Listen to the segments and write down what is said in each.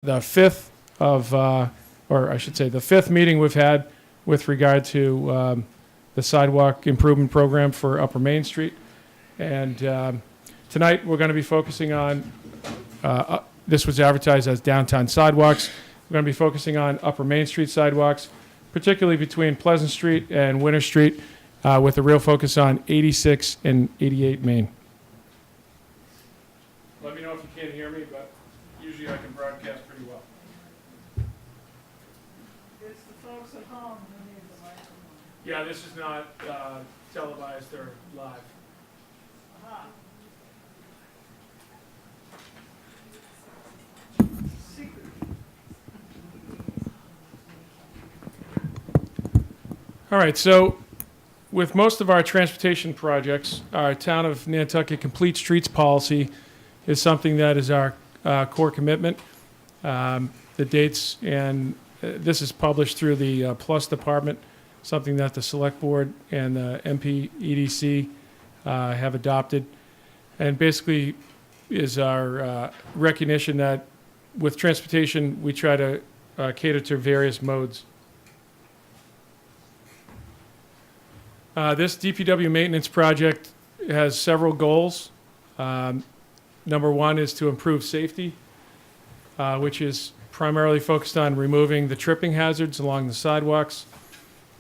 the fifth of, or I should say, the fifth meeting we've had with regard to the sidewalk improvement program for Upper Main Street. And tonight we're going to be focusing on, this was advertised as downtown sidewalks. We're going to be focusing on Upper Main Street sidewalks, particularly between Pleasant Street and Winter Street, with a real focus on 86 and 88 Main. Let me know if you can't hear me, but usually I can broadcast pretty well. It's the folks at home who need the microphone. Yeah, this is not televised or live. Aha. Secret. All right, so with most of our transportation projects, our Town of Nantucket Complete Streets policy is something that is our core commitment. The dates, and this is published through the Plus Department, something that the Select Board and the MPEDC have adopted, and basically is our recognition that with transportation, we try to cater to various modes. This DPW maintenance project has several goals. Number one is to improve safety, which is primarily focused on removing the tripping hazards along the sidewalks,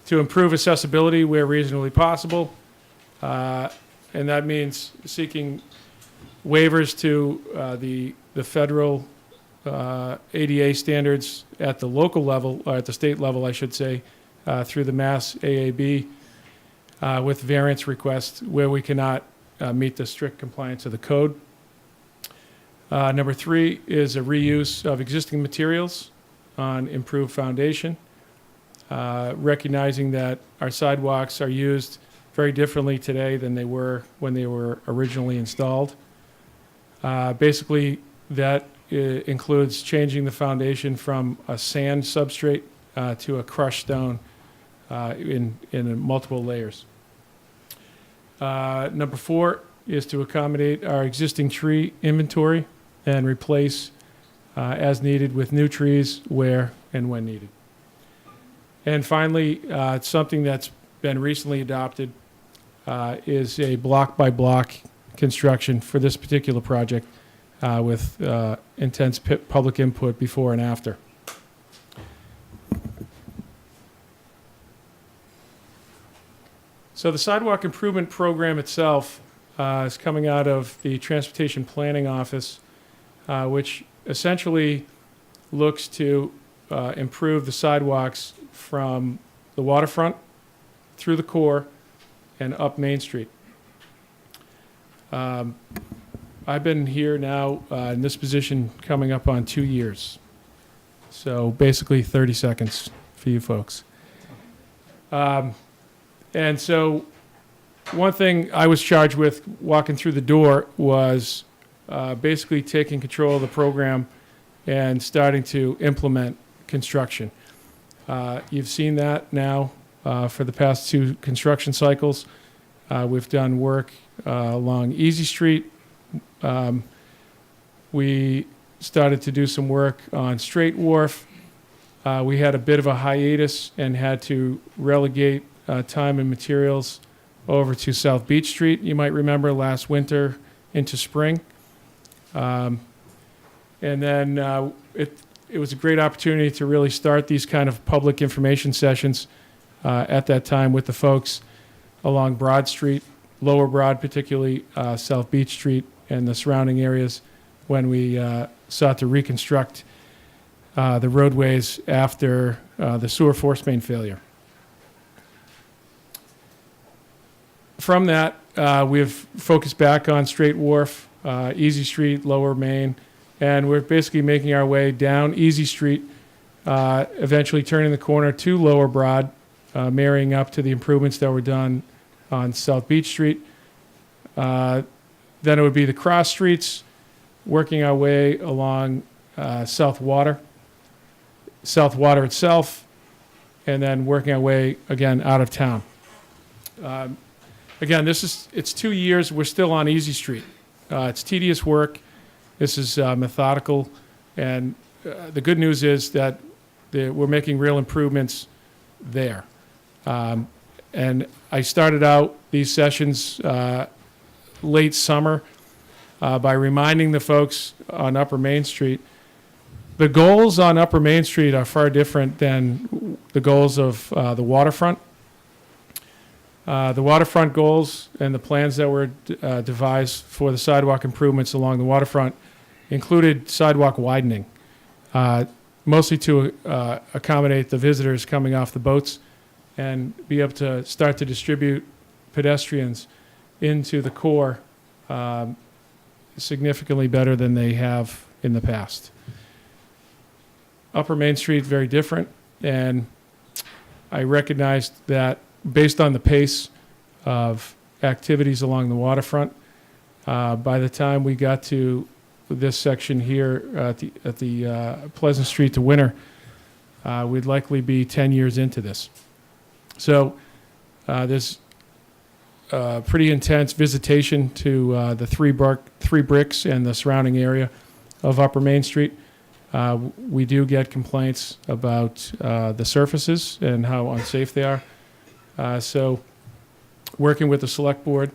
to improve accessibility where reasonably possible, and that means seeking waivers to the federal ADA standards at the local level, or at the state level, I should say, through the Mass AAB, with variance requests where we cannot meet the strict compliance of the code. Number three is a reuse of existing materials on improved foundation, recognizing that our sidewalks are used very differently today than they were when they were originally installed. Basically, that includes changing the foundation from a sand substrate to a crushed stone in multiple layers. Number four is to accommodate our existing tree inventory and replace as needed with new trees where and when needed. And finally, something that's been recently adopted is a block-by-block construction for this particular project with intense public input before and after. So the sidewalk improvement program itself is coming out of the Transportation Planning Office, which essentially looks to improve the sidewalks from the waterfront through the core and up Main Street. I've been here now in this position coming up on 2 years. So basically 30 seconds for you folks. And so one thing I was charged with walking through the door was basically taking control of the program and starting to implement construction. You've seen that now for the past two construction cycles. We've done work along Easy Street. We started to do some work on Straight Wharf. We had a bit of a hiatus and had to relegate time and materials over to South Beach Street. You might remember last winter into spring. And then it was a great opportunity to really start these kind of public information sessions at that time with the folks along Broad Street, Lower Broad, particularly South Beach Street and the surrounding areas, when we sought to reconstruct the roadways after the sewer force main failure. From that, we've focused back on Straight Wharf, Easy Street, Lower Main, and we're basically making our way down Easy Street, eventually turning the corner to Lower Broad, marrying up to the improvements that were done on South Beach Street. Then it would be the cross streets, working our way along South Water itself, and then working our way again out of town. Again, it's 2 years. We're still on Easy Street. It's tedious work. This is methodical, and the good news is that we're making real improvements there. And I started out these sessions late summer by reminding the folks on Upper Main Street. The goals on Upper Main Street are far different than the goals of the waterfront. The waterfront goals and the plans that were devised for the sidewalk improvements along the waterfront included sidewalk widening, mostly to accommodate the visitors coming off the boats and be able to start to distribute pedestrians into the core significantly better than they have in the past. Upper Main Street, very different, and I recognized that based on the pace of activities along the waterfront, by the time we got to this section here at the Pleasant Street to Winter, we'd likely be 10 years into this. So there's pretty intense visitation to the three bricks and the surrounding area of Upper Main Street. We do get complaints about the surfaces and how unsafe they are. So working with the select board,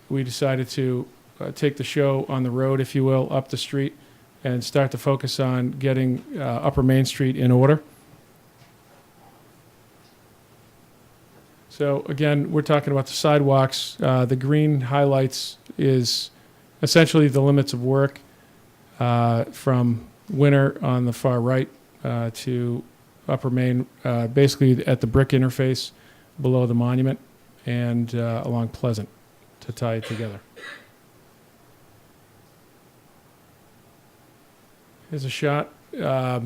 we decided to take the show on the road, if you will, up the street and start to focus on getting Upper Main Street in order. So again, we're talking about the sidewalks. The green highlights is essentially the limits of work from Winter on the far right to Upper Main, basically at the brick interface below the monument and along Pleasant to tie it together. Here's a shot. I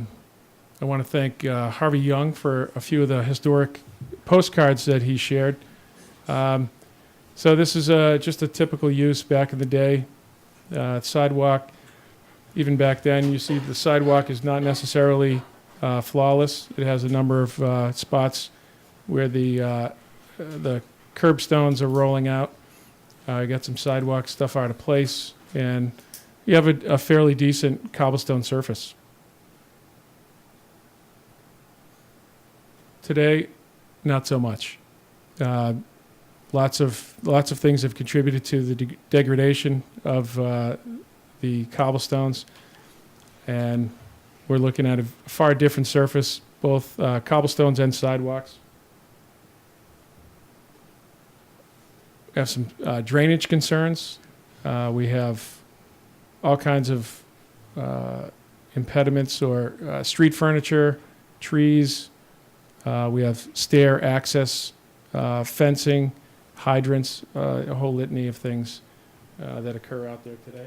want to thank Harvey Young for a few of the historic postcards that he shared. So this is just a typical use back in the day. Sidewalk, even back then, you see the sidewalk is not necessarily flawless. It has a number of spots where the curbstones are rolling out. You got some sidewalk stuff out of place, and you have a fairly decent cobblestone surface. Today, not so much. Lots of things have contributed to the degradation of the cobblestones, and we're looking at a far different surface, both cobblestones and sidewalks. We have some drainage concerns. We have all kinds of impediments or street furniture, trees. We have stair access, fencing, hydrants, a whole litany of things that occur out there today.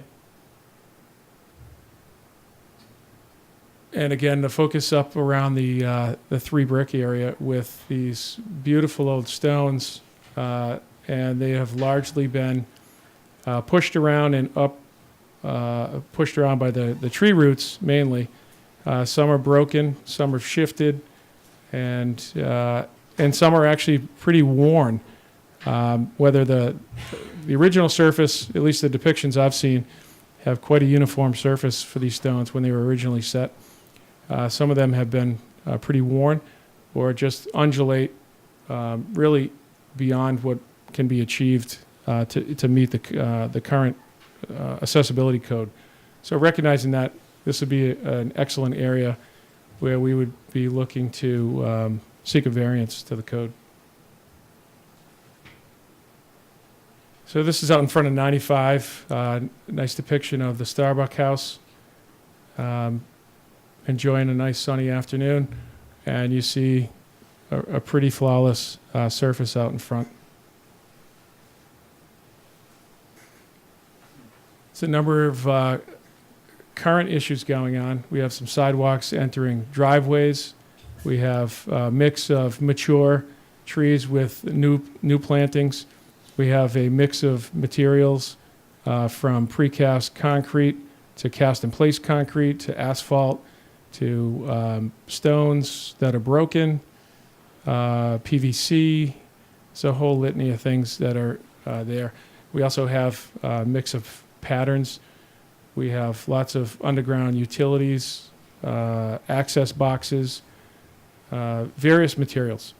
And again, the focus up around the three brick area with these beautiful old stones, and they have largely been pushed around and pushed around by the tree roots mainly. Some are broken, some are shifted, and some are actually pretty worn. Whether the original surface, at least the depictions I've seen, have quite a uniform surface for these stones when they were originally set. Some of them have been pretty worn or just undulate really beyond what can be achieved to meet the current accessibility code. So recognizing that, this would be an excellent area where we would be looking to seek a variance to the code. So this is out in front of 95. Nice depiction of the Starbucks house. Enjoying a nice sunny afternoon, and you see a pretty flawless surface out in front. It's a number of current issues going on. We have some sidewalks entering driveways. We have a mix of mature trees with new plantings. We have a mix of materials from precast concrete to cast-in-place concrete to asphalt to stones that are broken, PVC. It's a whole litany of things that are there. We also have a mix of patterns We have lots of underground utilities, access boxes, various materials.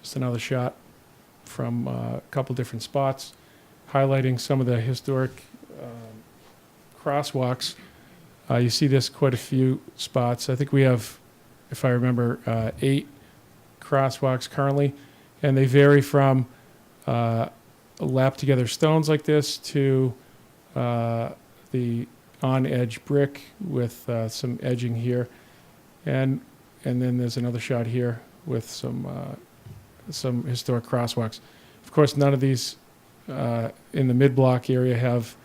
Just another shot from a couple different spots, highlighting some of the historic crosswalks. You see this quite a few spots. I think we have, if I remember, 8 crosswalks currently, and they vary from lap together stones like this to the on-edge brick with some edging here, and then there's another shot here with some historic crosswalks. Of course, none of these in the mid-block area have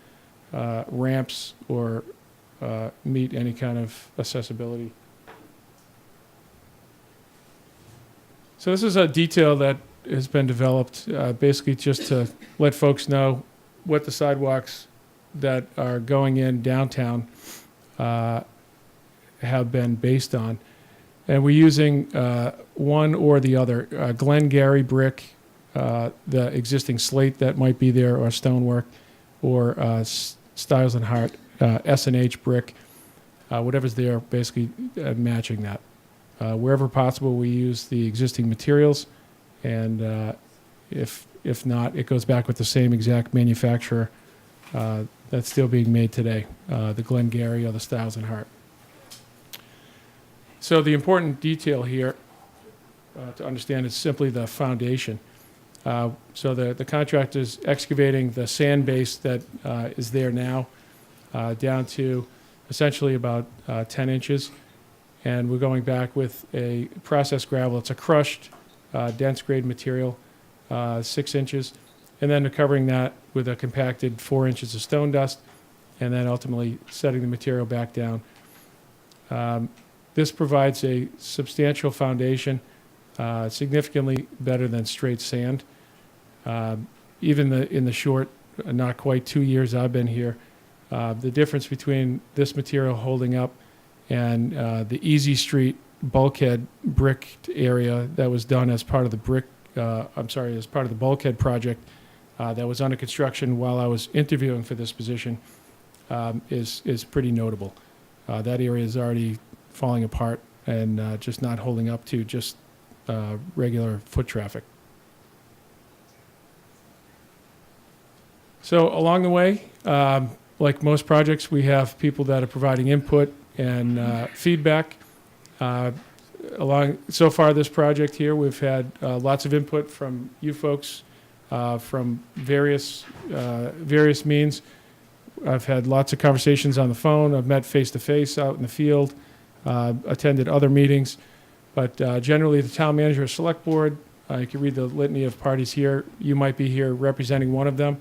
ramps or meet any kind of accessibility. So this is a detail that has been developed basically just to let folks know what the sidewalks that are going in downtown have been based on. And we're using one or the other, Glengarry brick, the existing slate that might be there, or stonework, or Stiles and Hart S&H brick, whatever's there, basically matching that. Wherever possible, we use the existing materials, and if not, it goes back with the same exact manufacturer that's still being made today, the Glengarry or the Stiles and Hart. So the important detail here to understand is simply the foundation. So the contractor is excavating the sand base that is there now down to essentially about 10 inches. And we're going back with a processed gravel. It's a crushed, dense grade material, 6 inches. And then covering that with a compacted 4 inches of stone dust, and then ultimately setting the material back down. This provides a substantial foundation, significantly better than straight sand. Even in the short, not quite 2 years I've been here, the difference between this material holding up and the Easy Street bulkhead brick area that was done as part of the as part of the bulkhead project that was under construction while I was interviewing for this position is pretty notable. That area is already falling apart and just not holding up to just regular foot traffic. So along the way, like most projects, we have people that are providing input and feedback. So far this project here, we've had lots of input from you folks from various means. I've had lots of conversations on the phone. I've met face-to-face out in the field, attended other meetings. But generally, the town manager or select board, you can read the litany of parties here. You might be here representing one of them.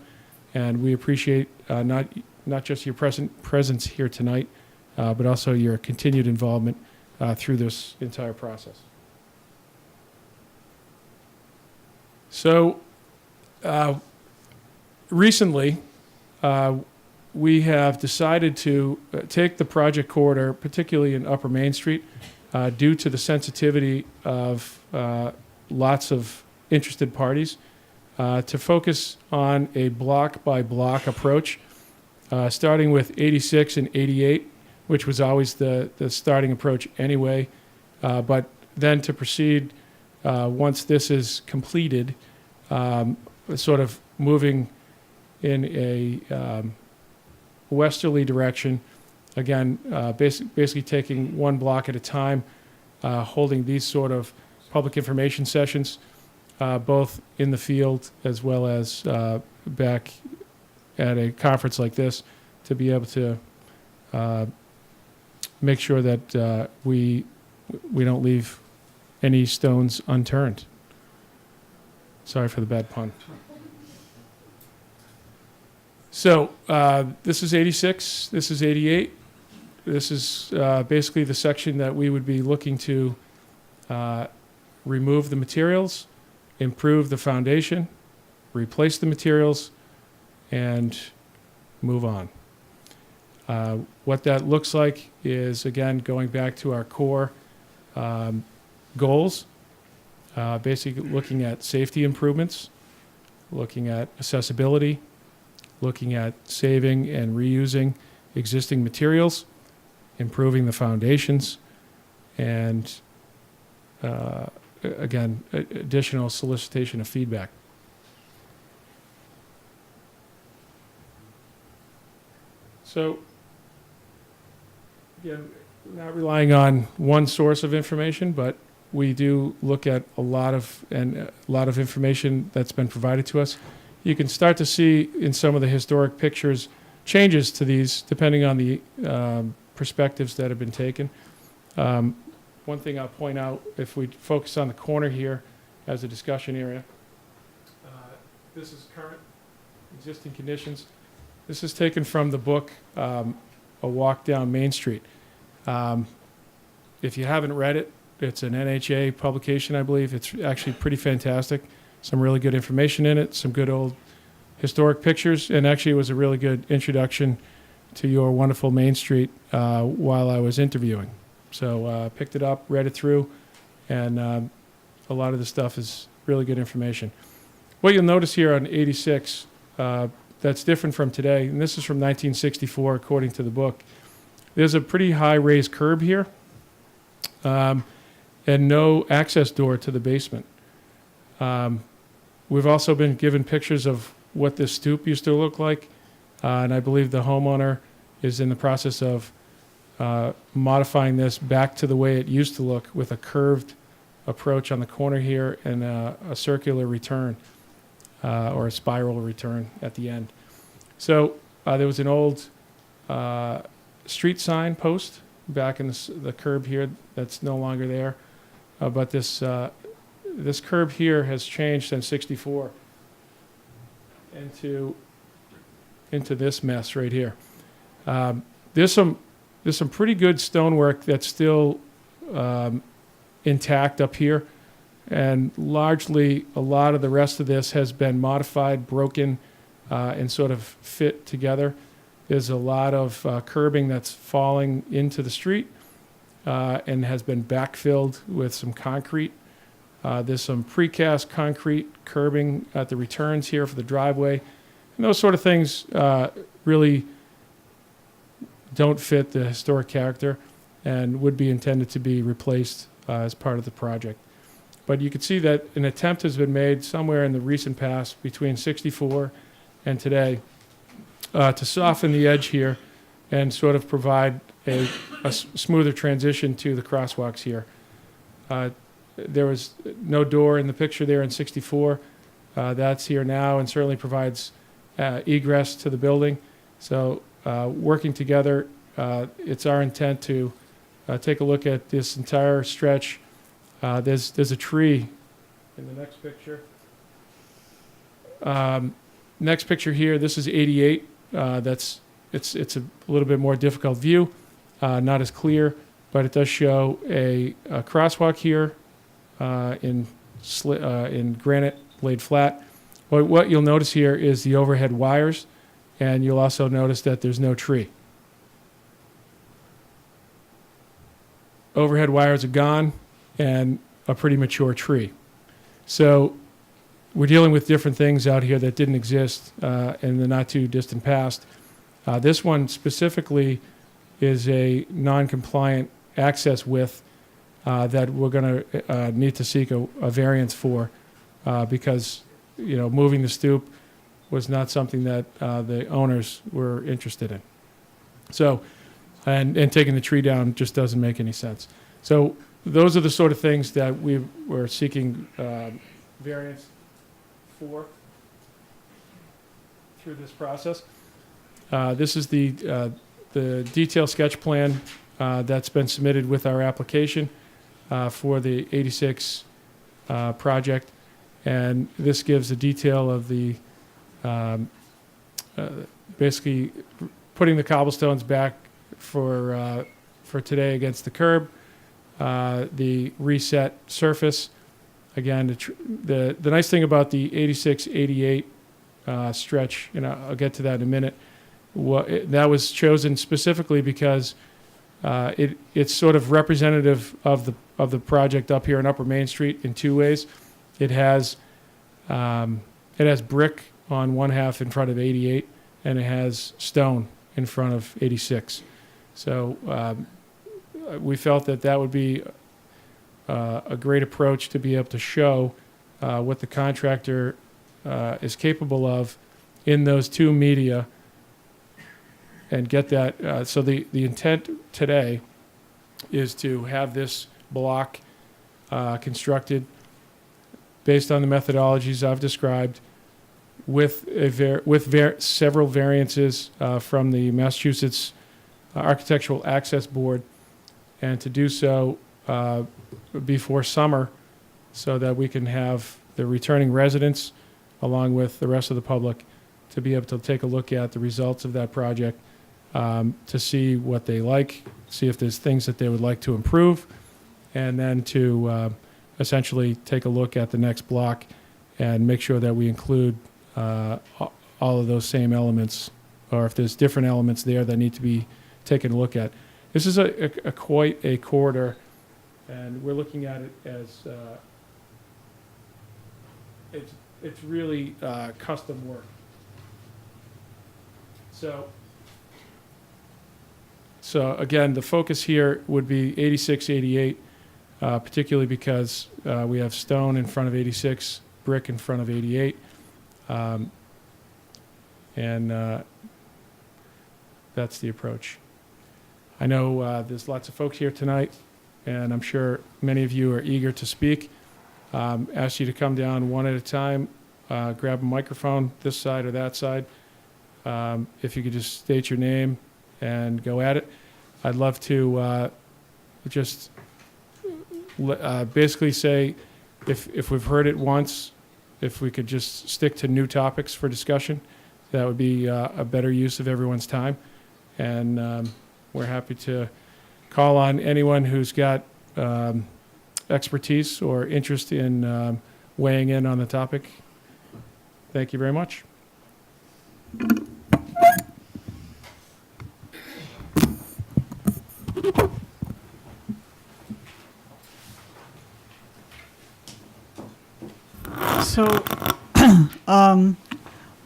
And we appreciate not just your presence here tonight, but also your continued involvement through this entire process. So recently, we have decided to take the project corridor, particularly in Upper Main Street, due to the sensitivity of lots of interested parties, to focus on a block-by-block approach, starting with 86 and 88, which was always the starting approach anyway, but then to proceed once this is completed, sort of moving in a westerly direction, again, basically taking one block at a time, holding these sort of public information sessions, both in the field as well as back at a conference like this, to be able to make sure that we don't leave any stones unturned. Sorry for the bad pun. So this is 86, this is 88. This is basically the section that we would be looking to remove the materials, improve the foundation, replace the materials, and move on. What that looks like is, again, going back to our core goals, basically looking at safety improvements, looking at accessibility, looking at saving and reusing existing materials, improving the foundations, and again, additional solicitation of feedback. So, again, not relying on one source of information, but we do look at a lot of information that's been provided to us. You can start to see in some of the historic pictures changes to these depending on the perspectives that have been taken. One thing I'll point out, if we focus on the corner here as a discussion area, this is current existing conditions. This is taken from the book, A Walk Down Main Street. If you haven't read it, it's an NHA publication, I believe. It's actually pretty fantastic. Some really good information in it, some good old historic pictures, and actually it was a really good introduction to your wonderful Main Street while I was interviewing. So picked it up, read it through, and a lot of the stuff is really good information. What you'll notice here on 86, that's different from today, and this is from 1964 according to the book. There's a pretty high raised curb here, and no access door to the basement. We've also been given pictures of what this stoop used to look like, and I believe the homeowner is in the process of modifying this back to the way it used to look, with a curved approach on the corner here and a circular return or a spiral return at the end. So there was an old street sign post back in the curb here that's no longer there, but this curb here has changed since '64 into this mess right here. There's some pretty good stonework that's still intact up here, and largely a lot of the rest of this has been modified, broken, and sort of fit together. There's a lot of curbing that's falling into the street and has been backfilled with some concrete. There's some precast concrete curbing at the returns here for the driveway. And those sort of things really don't fit the historic character and would be intended to be replaced as part of the project. But you can see that an attempt has been made somewhere in the recent past between '64 and today to soften the edge here and sort of provide a smoother transition to the crosswalks here. There was no door in the picture there in '64. That's here now and certainly provides egress to the building. So working together, it's our intent to take a look at this entire stretch. There's a tree in the next picture. Next picture here, this is 88. It's a little bit more difficult view, not as clear, but it does show a crosswalk here in granite laid flat. But what you'll notice here is the overhead wires, and you'll also notice that there's no tree. Overhead wires are gone, and a pretty mature tree. So we're dealing with different things out here that didn't exist in the not too distant past. This one specifically is a non-compliant access width that we're going to need to seek a variance for because moving the stoop was not something that the owners were interested in. So, and taking the tree down just doesn't make any sense. So those are the sort of things that we were seeking variance for through this process. This is the detailed sketch plan that's been submitted with our application for the 86 project, and this gives a detail of the basically putting the cobblestones back for today against the curb, the reset surface. Again, the nice thing about the 86-88 stretch, and I'll get to that in a minute, that was chosen specifically because it's sort of representative of the project up here on Upper Main Street in two ways. It has it has brick on one half in front of 88, and it has stone in front of 86. So we felt that that would be a great approach to be able to show what the contractor is capable of in those two media and get that. So the intent today is to have this block constructed based on the methodologies I've described, with several variances from the Massachusetts Architectural Access Board, and to do so before summer, so that we can have the returning residents, along with the rest of the public, to be able to take a look at the results of that project, to see what they like, see if there's things that they would like to improve, and then to essentially take a look at the next block and make sure that we include all of those same elements, or if there's different elements there that need to be taken a look at. This is a quite a corridor, and we're looking at it as it's really custom work. So again, the focus here would be 86, 88, particularly because we have stone in front of 86, brick in front of 88, and that's the approach. I know there's lots of folks here tonight, and I'm sure many of you are eager to speak. Ask you to come down one at a time, grab a microphone this side or that side. If you could just state your name and go at it. I'd love to just basically say, if we've heard it once, if we could just stick to new topics for discussion, that would be a better use of everyone's time. And we're happy to call on anyone who's got expertise or interest in weighing in on the topic. Thank you very much. So,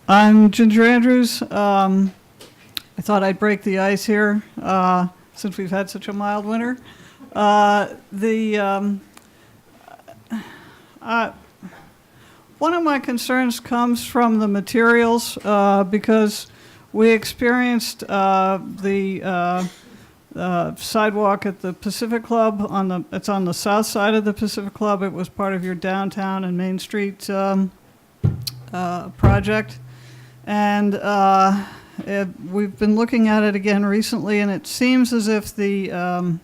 I'm Ginger Andrews. I thought I'd break the ice here, since we've had such a mild winter. One of my concerns comes from the materials, because we experienced the sidewalk at the Pacific Club. It's on the south side of the Pacific Club. It was part of your downtown and Main Street project, and we've been looking at it again recently, and it seems as if the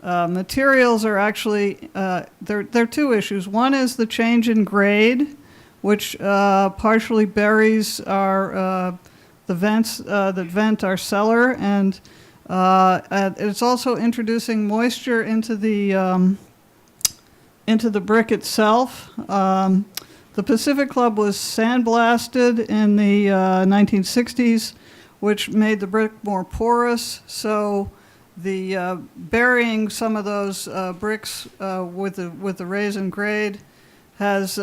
materials are actually there are two issues. One is the change in grade, which partially buries our the vents that vent our cellar, and it's also introducing moisture into the brick itself. The Pacific Club was sandblasted in the 1960s, which made the brick more porous. So the burying some of those bricks with the raise in grade has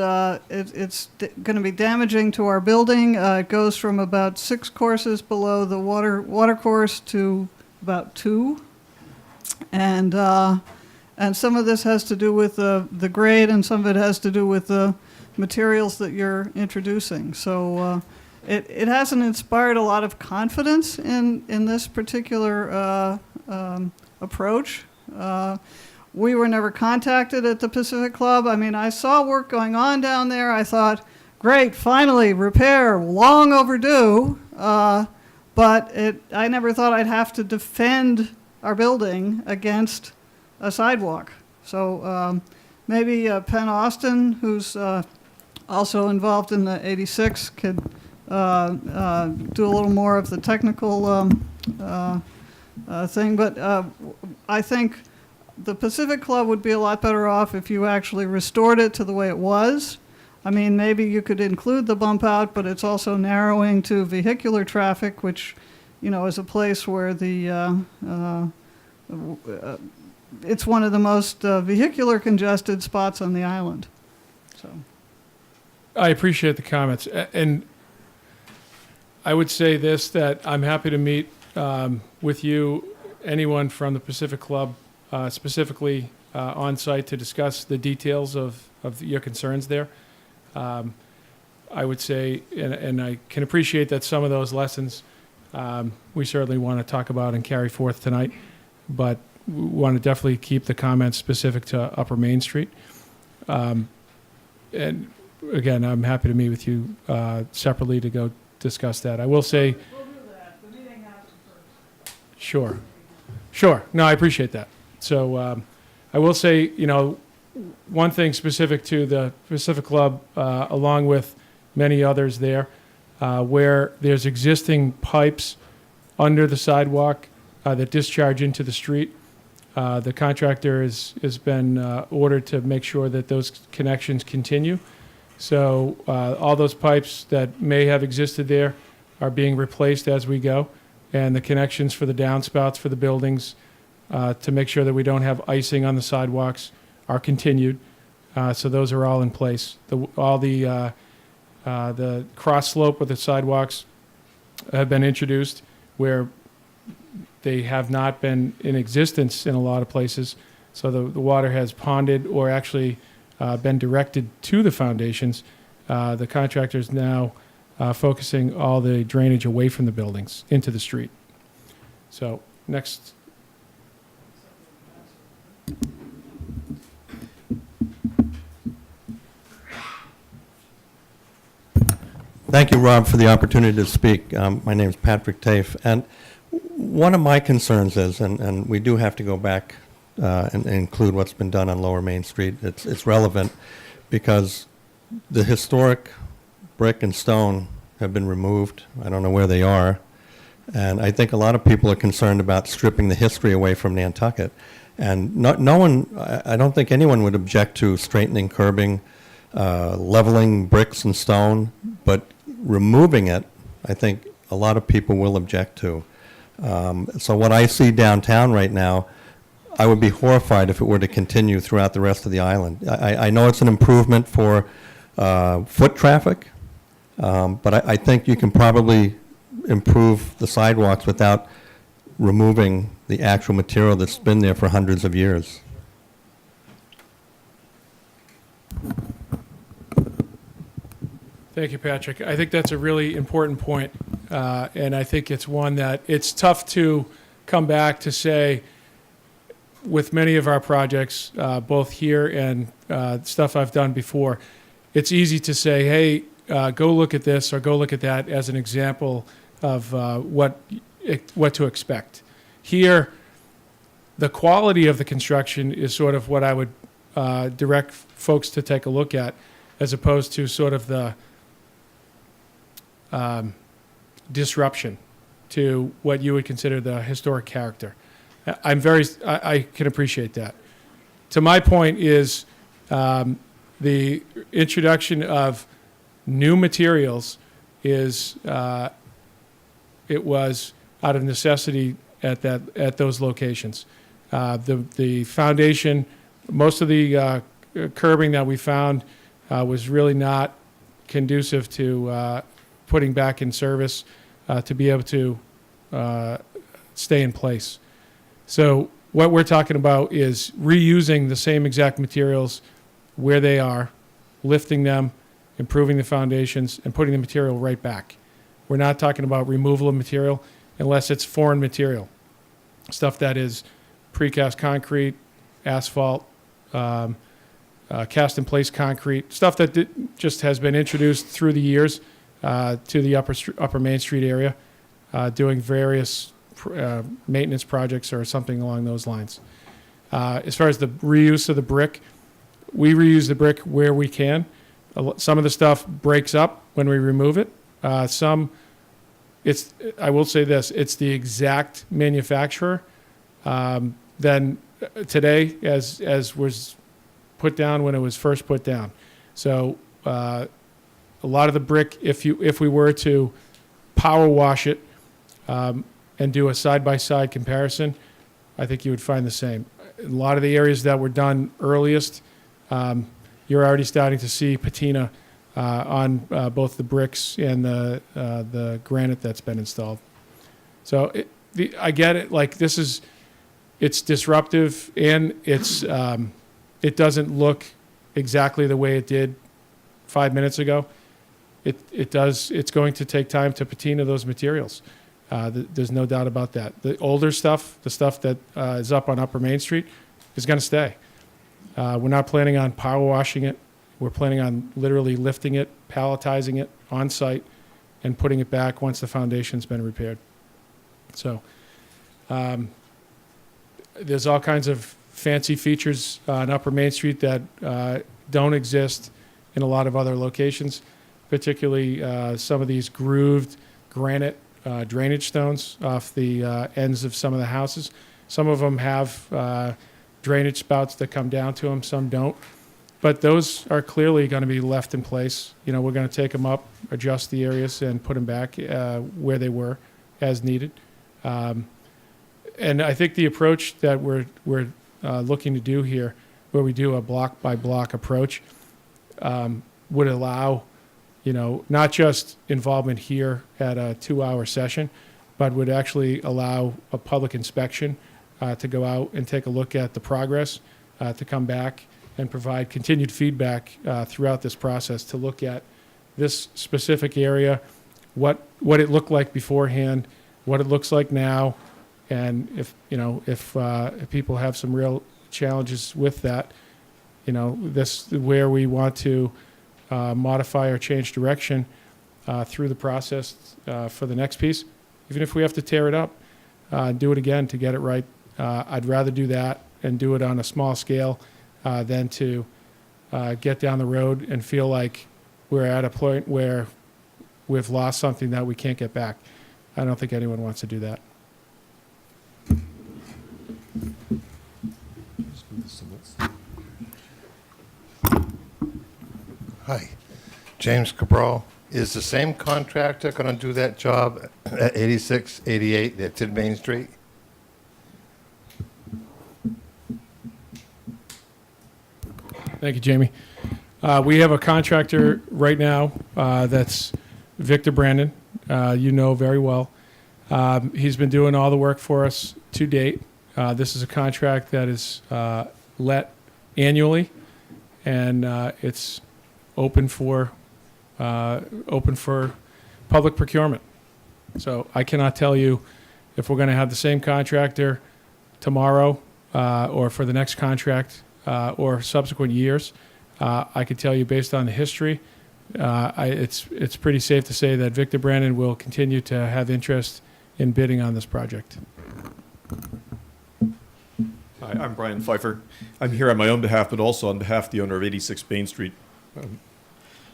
it's going to be damaging to our building. It goes from about 6 courses below the water course to about 2, and some of this has to do with the grade, and some of it has to do with the materials that you're introducing. So it hasn't inspired a lot of confidence in this particular approach. We were never contacted at the Pacific Club. I mean, I saw work going on down there. I thought, great, finally, repair, long overdue. But I never thought I'd have to defend our building against a sidewalk. So maybe Penn Austin, who's also involved in the 86, could do a little more of the technical thing. But I think the Pacific Club would be a lot better off if you actually restored it to the way it was. I mean, maybe you could include the bump out, but it's also narrowing to vehicular traffic, which, is a place where it's one of the most vehicular congested spots on the island. So. I appreciate the comments. And I would say this, that I'm happy to meet with you, anyone from the Pacific Club, specifically on site to discuss the details of your concerns there. I would say, and I can appreciate that some of those lessons we certainly want to talk about and carry forth tonight, but we want to definitely keep the comments specific to Upper Main Street. And again, I'm happy to meet with you separately to go discuss that. I will say. We'll do that. The meeting happens first. Sure. No, I appreciate that. So I will say, one thing specific to the Pacific Club, along with many others there, where there's existing pipes under the sidewalk that discharge into the street. The contractor has been ordered to make sure that those connections continue. So all those pipes that may have existed there are being replaced as we go, and the connections for the downspouts for the buildings to make sure that we don't have icing on the sidewalks are continued. So those are all in place. The cross slope of the sidewalks have been introduced where they have not been in existence in a lot of places. So the water has ponded or actually been directed to the foundations. The contractor's now focusing all the drainage away from the buildings into the street. So next. Thank you, Rob, for the opportunity to speak. My name is Patrick Tafe, and one of my concerns is, and we do have to go back and include what's been done on Lower Main Street. It's relevant because the historic brick and stone have been removed. I don't know where they are. And I think a lot of people are concerned about stripping the history away from Nantucket. And no one, I don't think anyone would object to straightening curbing, leveling bricks and stone, but removing it, I think a lot of people will object to. So what I see downtown right now, I would be horrified if it were to continue throughout the rest of the island. I know it's an improvement for foot traffic, but I think you can probably improve the sidewalks without removing the actual material that's been there for hundreds of years. Thank you, Patrick. I think that's a really important point, and I think it's one that it's tough to come back to say with many of our projects, both here and stuff I've done before. It's easy to say, hey, go look at this or go look at that as an example of what to expect. Here, the quality of the construction is sort of what I would direct folks to take a look at, as opposed to sort of the disruption to what you would consider the historic character. I can appreciate that. To my point is the introduction of new materials is it was out of necessity at those locations. The foundation, most of the curbing that we found was really not conducive to putting back in service to be able to stay in place. So what we're talking about is reusing the same exact materials where they are, lifting them, improving the foundations, and putting the material right back. We're not talking about removal of material unless it's foreign material, stuff that is precast concrete, asphalt, cast-in-place concrete, stuff that just has been introduced through the years to the upper Main Street area, doing various maintenance projects or something along those lines. As far as the reuse of the brick, we reuse the brick where we can. Some of the stuff breaks up when we remove it. I will say this, it's the exact manufacturer than today as was put down when it was first put down. So a lot of the brick, if we were to power wash it and do a side-by-side comparison, I think you would find the same. A lot of the areas that were done earliest, you're already starting to see patina on both the bricks and the granite that's been installed. So I get it. Like it's disruptive, and it doesn't look exactly the way it did 5 minutes ago. It's going to take time to patina those materials. There's no doubt about that. The older stuff, the stuff that is up on Upper Main Street, is going to stay. We're not planning on power washing it. We're planning on literally lifting it, palletizing it on site, and putting it back once the foundation's been repaired. So there's all kinds of fancy features on Upper Main Street that don't exist in a lot of other locations, particularly some of these grooved granite drainage stones off the ends of some of the houses. Some of them have drainage spouts that come down to them, some don't. But those are clearly going to be left in place. You know, we're going to take them up, adjust the areas, and put them back where they were as needed. And I think the approach that we're looking to do here, where we do a block-by-block approach, would allow, you know, not just involvement here at a 2-hour session, but would actually allow a public inspection to go out and take a look at the progress, to come back and provide continued feedback throughout this process to look at this specific area, what it looked like beforehand, what it looks like now, and if people have some real challenges with that, you know, this where we want to modify or change direction through the process for the next piece, even if we have to tear it up, do it again to get it right. I'd rather do that and do it on a small scale than to get down the road and feel like we're at a point where we've lost something that we can't get back. I don't think anyone wants to do that. Hi, James Cabral. Is the same contractor going to do that job at 86, 88 that did Main Street? Thank you, Jamie. We have a contractor right now that's Victor Brandon, you know very well. He's been doing all the work for us to date. This is a contract that is let annually, and it's open for public procurement. So I cannot tell you if we're going to have the same contractor tomorrow or for the next contract or subsequent years. I could tell you based on the history, it's pretty safe to say that Victor Brandon will continue to have interest in bidding on this project. Hi, I'm Brian Pfeiffer. I'm here on my own behalf, but also on behalf of the owner of 86 Main Street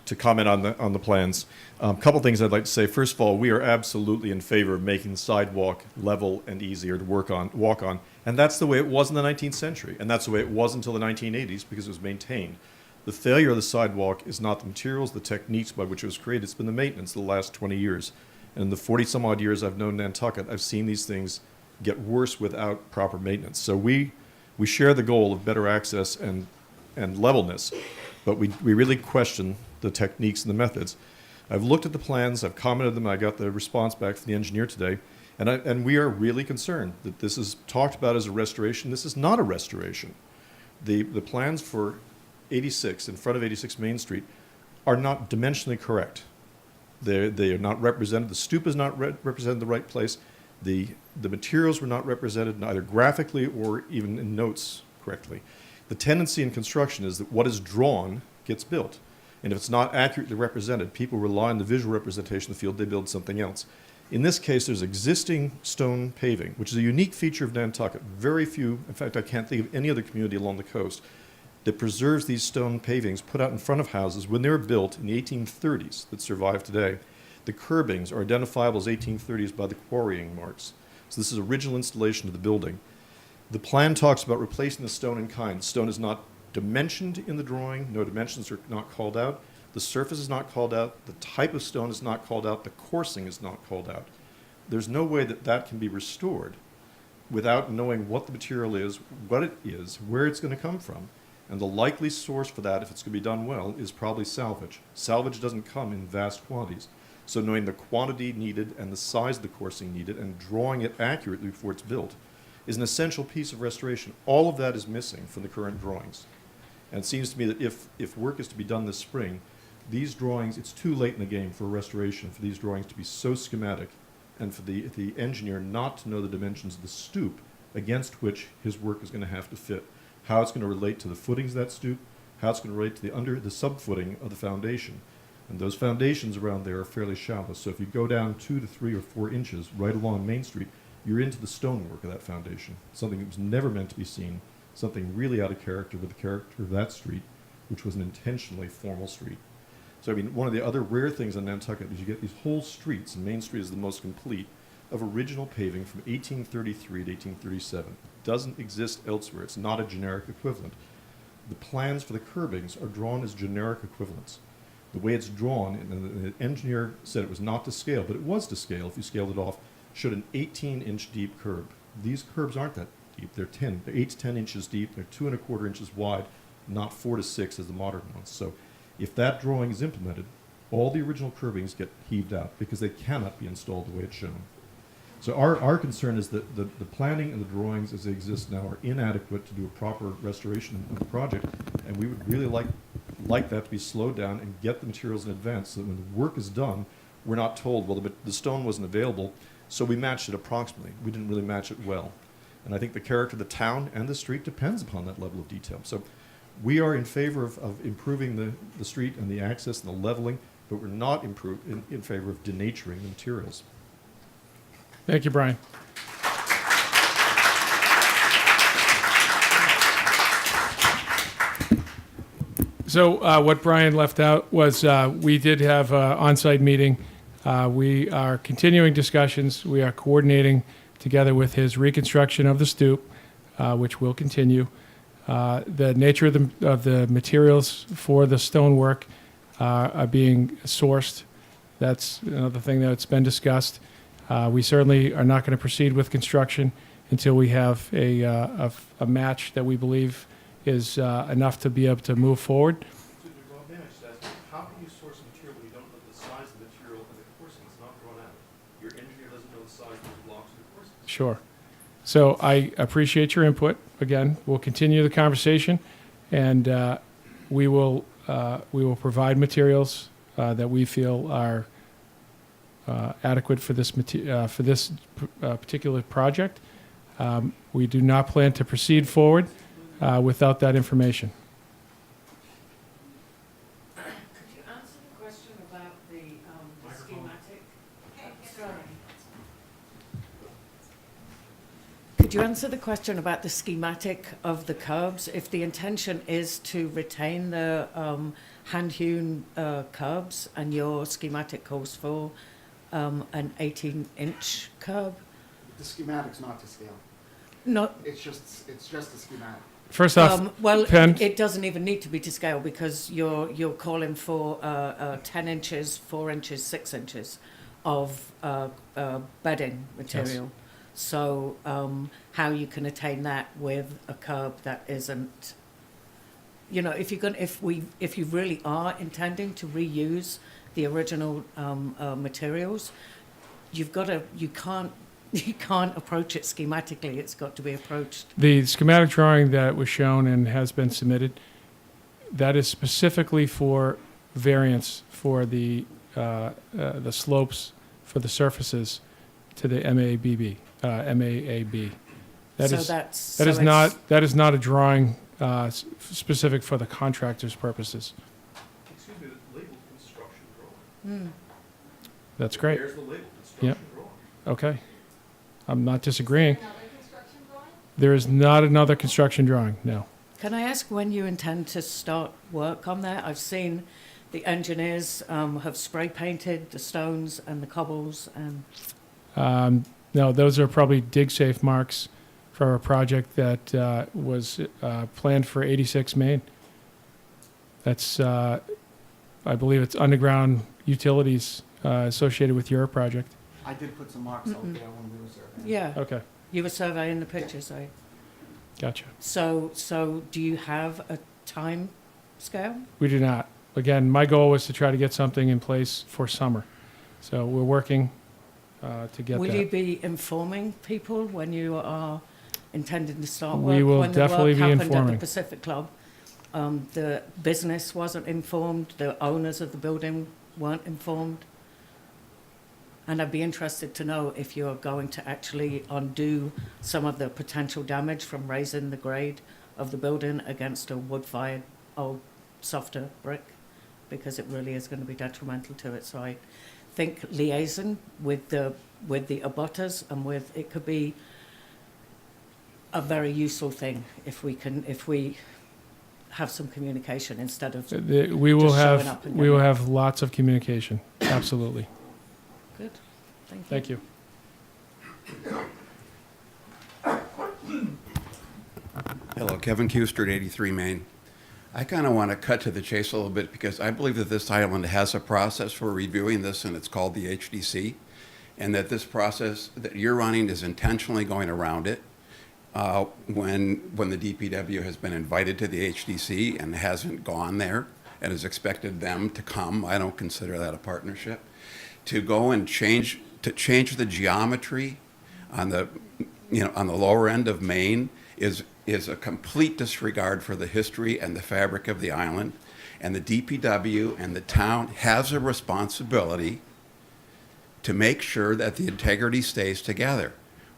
to comment on the plans. A couple things I'd like to say. First of all, we are absolutely in favor of making the sidewalk level and easier to walk on. And that's the way it was in the 19th century. And that's the way it was until the 1980s because it was maintained. The failure of the sidewalk is not the materials, the techniques by which it was created. It's been the maintenance the last 20 years. And in the 40-some-odd years I've known Nantucket, I've seen these things get worse without proper maintenance. So we share the goal of better access and levelness, but we really question the techniques and the methods. I've looked at the plans, I've commented them, I got the response back from the engineer today, and we are really concerned that this is talked about as a restoration. This is not a restoration. The plans for 86, in front of 86 Main Street, are not dimensionally correct. They are not represented. The stoop is not represented in the right place. The materials were not represented either graphically or even in notes correctly. The tendency in construction is that what is drawn gets built. And if it's not accurately represented, people rely on the visual representation of the field, they build something else. In this case, there's existing stone paving, which is a unique feature of Nantucket. Very few, in fact, I can't think of any other community along the coast that preserves these stone pavings put out in front of houses when they were built in the 1830s that survive today. The curbings are identifiable as 1830s by the quarrying marks. So this is original installation of the building. The plan talks about replacing the stone in kind. Stone is not dimensioned in the drawing. No dimensions are not called out. The surface is not called out. The type of stone is not called out. The coursing is not called out. There's no way that that can be restored without knowing what the material is, what it is, where it's going to come from. And the likely source for that, if it's going to be done well, is probably salvage. Salvage doesn't come in vast quantities. So knowing the quantity needed and the size of the coursing needed and drawing it accurately before it's built is an essential piece of restoration. All of that is missing from the current drawings. And it seems to me that if work is to be done this spring, these drawings, it's too late in the game for restoration for these drawings to be so schematic and for the engineer not to know the dimensions of the stoop against which his work is going to have to fit, how it's going to relate to the footings of that stoop, how it's going to relate to the subfooting of the foundation. And those foundations around there are fairly shallow. So if you go down 2 to 3 or 4 inches right along Main Street, you're into the stonework of that foundation, something that was never meant to be seen, something really out of character with the character of that street, which was an intentionally formal street. So, I mean, one of the other rare things on Nantucket is you get these whole streets, and Main Street is the most complete, of original paving from 1833 to 1837. It doesn't exist elsewhere. It's not a generic equivalent. The plans for the curbings are drawn as generic equivalents. The way it's drawn, and the engineer said it was not to scale, but it was to scale if you scaled it off, showed an 18-inch deep curb. These curbs aren't that deep. They're 8 to 10 inches deep. They're 2 1/4 inches wide, not 4 to 6 as the modern ones. So if that drawing is implemented, all the original curbings get heaved out because they cannot be installed the way it's shown. So our concern is that the planning and the drawings as they exist now are inadequate to do a proper restoration of the project, and we would really like that to be slowed down and get the materials in advance so that when the work is done, we're not told, well, the stone wasn't available, so we matched it approximately. We didn't really match it well. And I think the character of the town and the street depends upon that level of detail. So we are in favor of improving the street and the access and the leveling, but we're not in favor of denaturing the materials. Thank you, Brian. So what Brian left out was we did have an on-site meeting. We are continuing discussions. We are coordinating together with his reconstruction of the stoop, which will continue. The nature of the materials for the stonework are being sourced. That's another thing that's been discussed. We certainly are not going to proceed with construction until we have a match that we believe is enough to be able to move forward. How can you source material when you don't know the size of the material and the coursing is not drawn out? Your engineer doesn't know the size of the blocks of the coursing. Sure. So I appreciate your input. Again, we'll continue the conversation, and we will provide materials that we feel are adequate for this particular project. We do not plan to proceed forward without that information. Could you answer the question about the schematic? Sorry. Could you answer the question about the schematic of the curbs? If the intention is to retain the hand-hewn curbs and your schematic calls for an 18-inch curb? The schematic's not to scale. No. It's just a schematic. First off, Well, Pen? it doesn't even need to be to scale because you're calling for 10 inches, 4 inches, 6 inches of bedding material. So how you can attain that with a curb that isn't, you know, if you really are intending to reuse the original materials, you can't approach it schematically. It's got to be approached. the schematic drawing that was shown and has been submitted, that is specifically for variance for the slopes for the surfaces to the MAAB. That is not a drawing specific for the contractor's purposes. Excuse me, the labeled construction drawing. That's great. There's the labeled construction drawing. Okay. I'm not disagreeing. There is not another construction drawing, no. Can I ask when you intend to start work on that? I've seen the engineers have spray painted the stones and the cobbles and. No, those are probably dig-safe marks for a project that was planned for 86 Main. That's, I believe it's underground utilities associated with your project. I did put some marks out there when we were surveying. Yeah, Okay, you were surveying the pictures, right? gotcha. So do you have time scale? We do not. Again, my goal was to try to get something in place for summer. So we're working to get Will that. you be informing people when you are intending to start work? We will when definitely the be work happened at informing. the Pacific Club, the business wasn't informed, the owners of the building weren't informed. And I'd be interested to know if you're going to actually undo some of the potential damage from raising the grade of the building against a wood-fired old softer brick, because it really is going to be detrimental to it. So I think liaison with the abutters and with, it could be a very useful thing if we have some communication instead of We will just showing up and we will getting- have lots of communication. Absolutely. Good. Thank you. Thank you. Hello, Kevin Kuster at 83 Main. I kind of want to cut to the chase a little bit because I believe that this island has a process for reviewing this, and it's called the HDC, and that this process that you're running is intentionally going around it. When the DPW has been invited to the HDC and hasn't gone there and has expected them to come, I don't consider that a partnership. To go and change the geometry on the lower end of Maine is a complete disregard for the history and the fabric of the island. And the DPW and the town has a responsibility to make sure that the integrity stays together.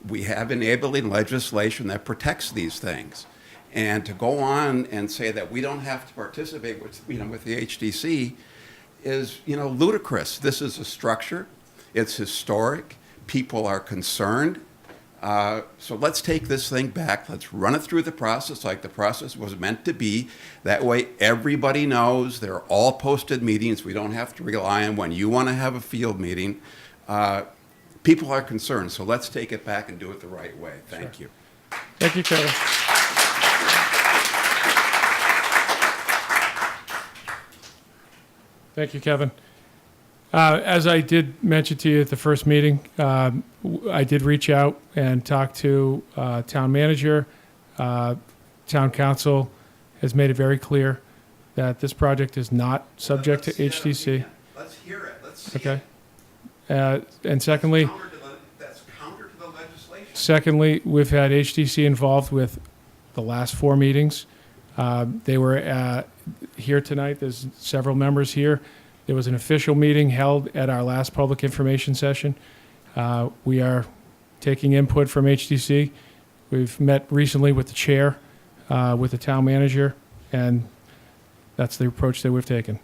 We have enabling legislation that protects these things. And to go on and say that we don't have to participate with the HDC is, ludicrous. This is a structure. It's historic. People are concerned. So let's take this thing back. Let's run it through the process like the process was meant to be. That way everybody knows. They're all posted meetings. We don't have to rely on when you want to have a field meeting. People are concerned, so let's take it back and do it the right way. Thank you. Thank you, Kevin. Thank you, Kevin. As I did mention to you at the first meeting, I did reach out and talk to town manager. Town council has made it very clear that this project is not subject to HDC. Let's hear it. Let's see Okay. it. And secondly, That's counter to the legislation. secondly, we've had HDC involved with the last 4 meetings. They were here tonight. There's several members here. There was an official meeting held at our last public information session. We are taking input from HDC. We've met recently with the chair, with the town manager, and that's the approach that we've taken.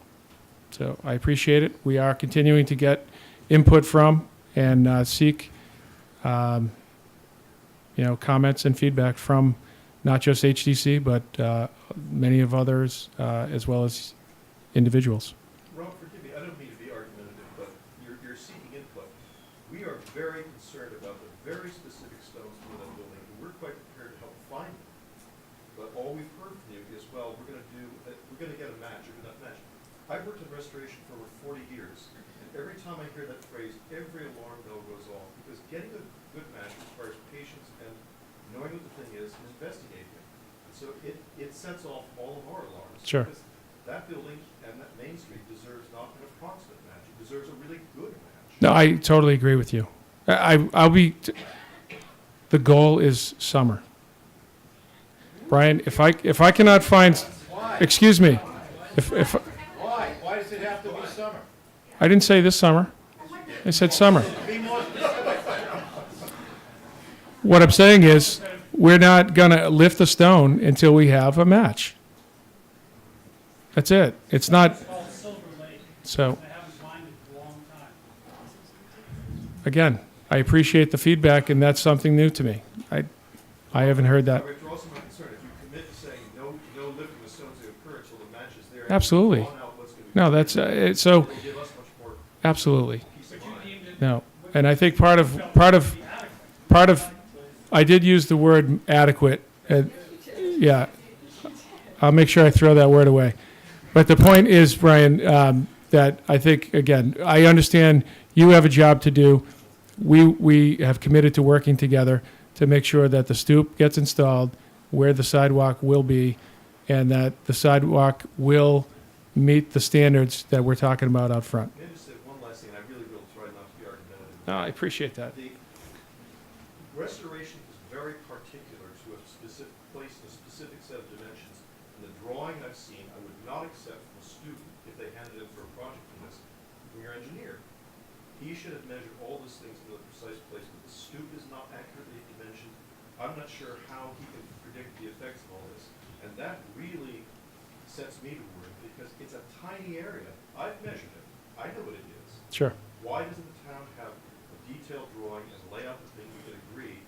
So I appreciate it. We are continuing to get input from and seek, comments and feedback from not just HDC, but many of others, as well as individuals. Rob, forgive me, I don't mean to be argumentative, but you're seeking input. We are very concerned about the very specific stones for that building, and we're quite prepared to help find them. But all we've heard from you is, well, we're gonna get a match, or not match. I've worked in restoration for over 40 years, and every time I hear that phrase, every alarm bell goes off, because getting a good match requires patience and knowing what the thing is and investigating it. So it sets off all of our alarms. Sure. Because that building and that Main Street deserves not an approximate match. It deserves a really good match. No, I totally agree with you. The goal is summer. Brian, if I cannot find, excuse me, if Why? Why does it have to be summer? I didn't say this summer, I said summer. Be more specific. What I'm saying is, we're not gonna lift the stone until we have a match. That's it. It's not, so. Again, I appreciate the feedback, and that's something new to me. I haven't heard that. I withdraw some of my concern. If you commit to saying no lifting the stones that occur until the match is there. Absolutely. drawn out what's gonna be No, done, that's, so, it'll give us much more absolutely. peace of mind. No, and I think part of, I did use the word adequate. Yeah, I'll make sure I throw that word away. But the point is, Brian, that I think, again, I understand you have a job to do. We have committed to working together to make sure that the stoop gets installed where the sidewalk will be, and that the sidewalk will meet the standards that we're talking about out front. May I just say one last thing, and I really will try not to be argumentative. No, I appreciate that. The restoration is very particular to a specific place, a specific set of dimensions. And the drawing I've seen, I would not accept from a student if they handed in for a project from this, from your engineer. He should have measured all these things to the precise place, but the stoop is not accurately dimensioned. I'm not sure how he can predict the effects of all this. And that really sets me to worry, because it's a tiny area. I've measured it. I know what it is. Sure. Why doesn't the town have a detailed drawing and lay out the thing we can agree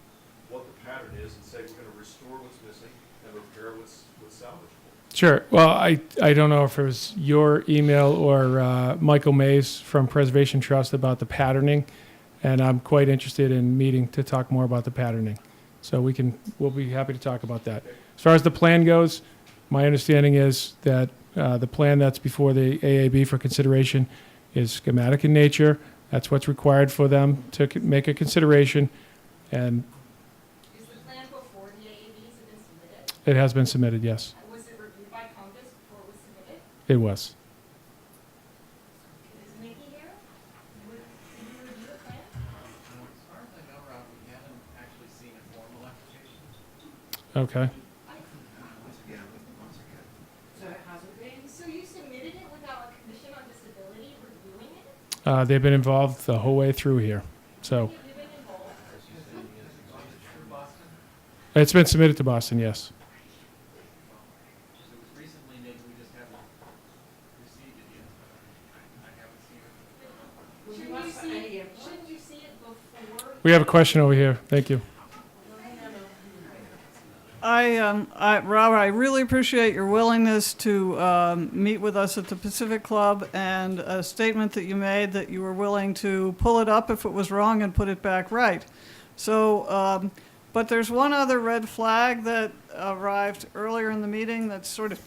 what the pattern is and say we're going to restore what's missing and repair what's salvageable? Sure. Well, I don't know if it was your email or Michael Mays from Preservation Trust about the patterning, and I'm quite interested in meeting to talk more about the patterning. So we'll be happy to talk about that. As far as the plan goes, my understanding is that the plan that's before the AAB for consideration is schematic in nature. That's what's required for them to make a consideration, and Is the plan before the AABs have been submitted? it has been submitted, yes. Was it reviewed by Compass before it was submitted? It was. Is Nikki here? Did you review the plan? As far as I know, Rob, we haven't actually seen a formal application. Okay. So it hasn't been? So you submitted it without a commission on disability reviewing it? They've been involved the whole way through here. So Have you been involved? Through Boston, it's been submitted to Boston, yes. because it was recently, maybe we just haven't received it yet. I haven't seen it. Well, Shouldn't you must see any it, of- shouldn't you see it before? We have a question over here. Thank you. Robert, I really appreciate your willingness to meet with us at the Pacific Club, and a statement that you made that you were willing to pull it up if it was wrong and put it back right. So, but there's one other red flag that arrived earlier in the meeting that's sort of,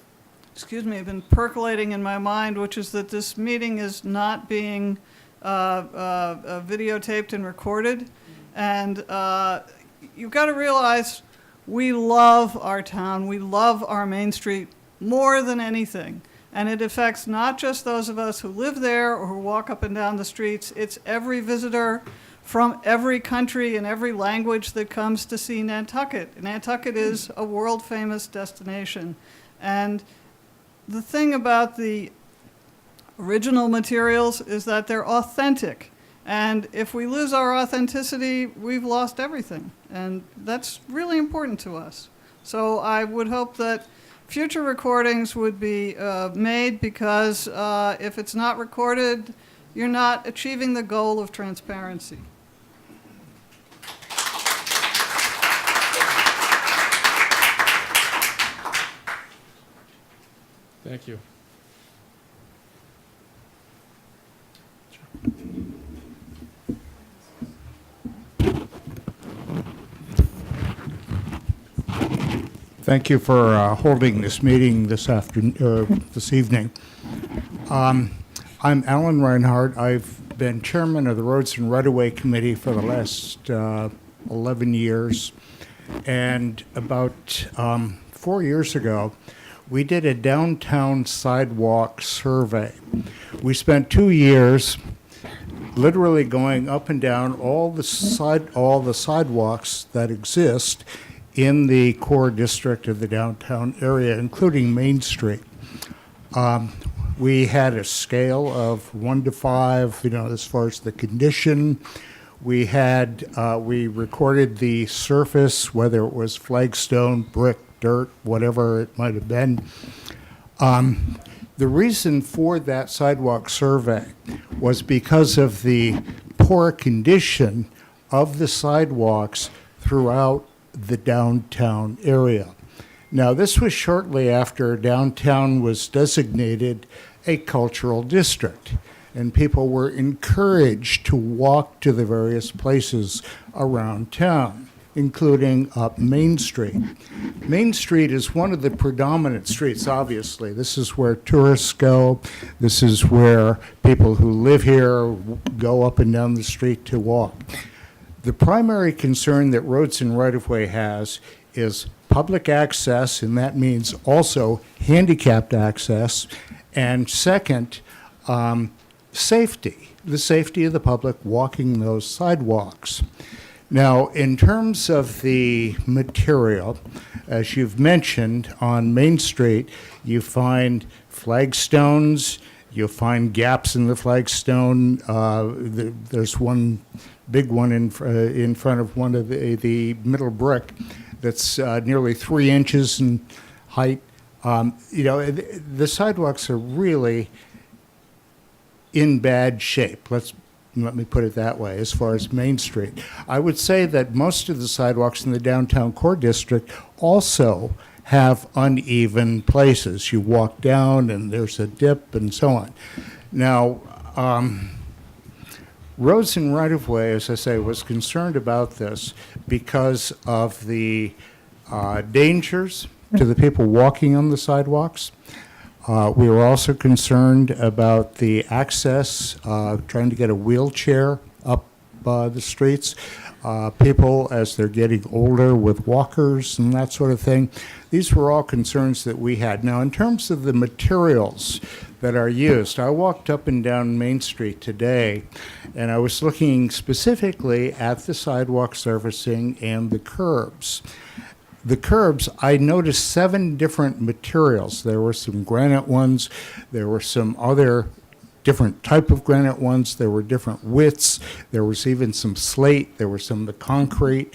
been percolating in my mind, which is that this meeting is not being videotaped and recorded. And you've got to realize we love our town. We love our Main Street more than anything. And it affects not just those of us who live there or who walk up and down the streets. It's every visitor from every country and every language that comes to see Nantucket. Nantucket is a world-famous destination. And the thing about the original materials is that they're authentic. And if we lose our authenticity, we've lost everything. And that's really important to us. So I would hope that future recordings would be made, because if it's not recorded, you're not achieving the goal of transparency. Thank you. Thank you for holding this meeting this evening. I'm Alan Reinhardt. I've been chairman of the Roads and Right-of-Way Committee for the last 11 years. And about 4 years ago, we did a downtown sidewalk survey. We spent 2 years literally going up and down all the sidewalks that exist in the core district of the downtown area, including Main Street. We had a scale of 1 to 5, as far as the condition. We recorded the surface, whether it was flagstone, brick, dirt, whatever it might have been. The reason for that sidewalk survey was because of the poor condition of the sidewalks throughout the downtown area. Now, this was shortly after downtown was designated a cultural district, and people were encouraged to walk to the various places around town, including up Main Street. Main Street is one of the predominant streets, obviously. This is where tourists go. This is where people who live here go up and down the street to walk. The primary concern that Roads and Right-of-Way has is public access, and that means also handicapped access. And second, safety, the safety of the public walking those sidewalks. Now, in terms of the material, as you've mentioned, on Main Street, you find flagstones, you'll find gaps in the flagstone. There's one big one in front of one of the middle brick that's nearly 3 inches in height. The sidewalks are really in bad shape. Let me put it that way, as far as Main Street. I would say that most of the sidewalks in the downtown core district also have uneven places. You walk down and there's a dip and so on. Now, Roads and Right-of-Way, as I say, was concerned about this because of the dangers to the people walking on the sidewalks. We were also concerned about the access, trying to get a wheelchair up the streets. People, as they're getting older with walkers and that sort of thing. These were all concerns that we had. Now, in terms of the materials that are used, I walked up and down Main Street today, and I was looking specifically at the sidewalk surfacing and the curbs. The curbs, I noticed 7 different materials. There were some granite ones, there were some other different type of granite ones, there were different widths, there was even some slate, there was some of the concrete.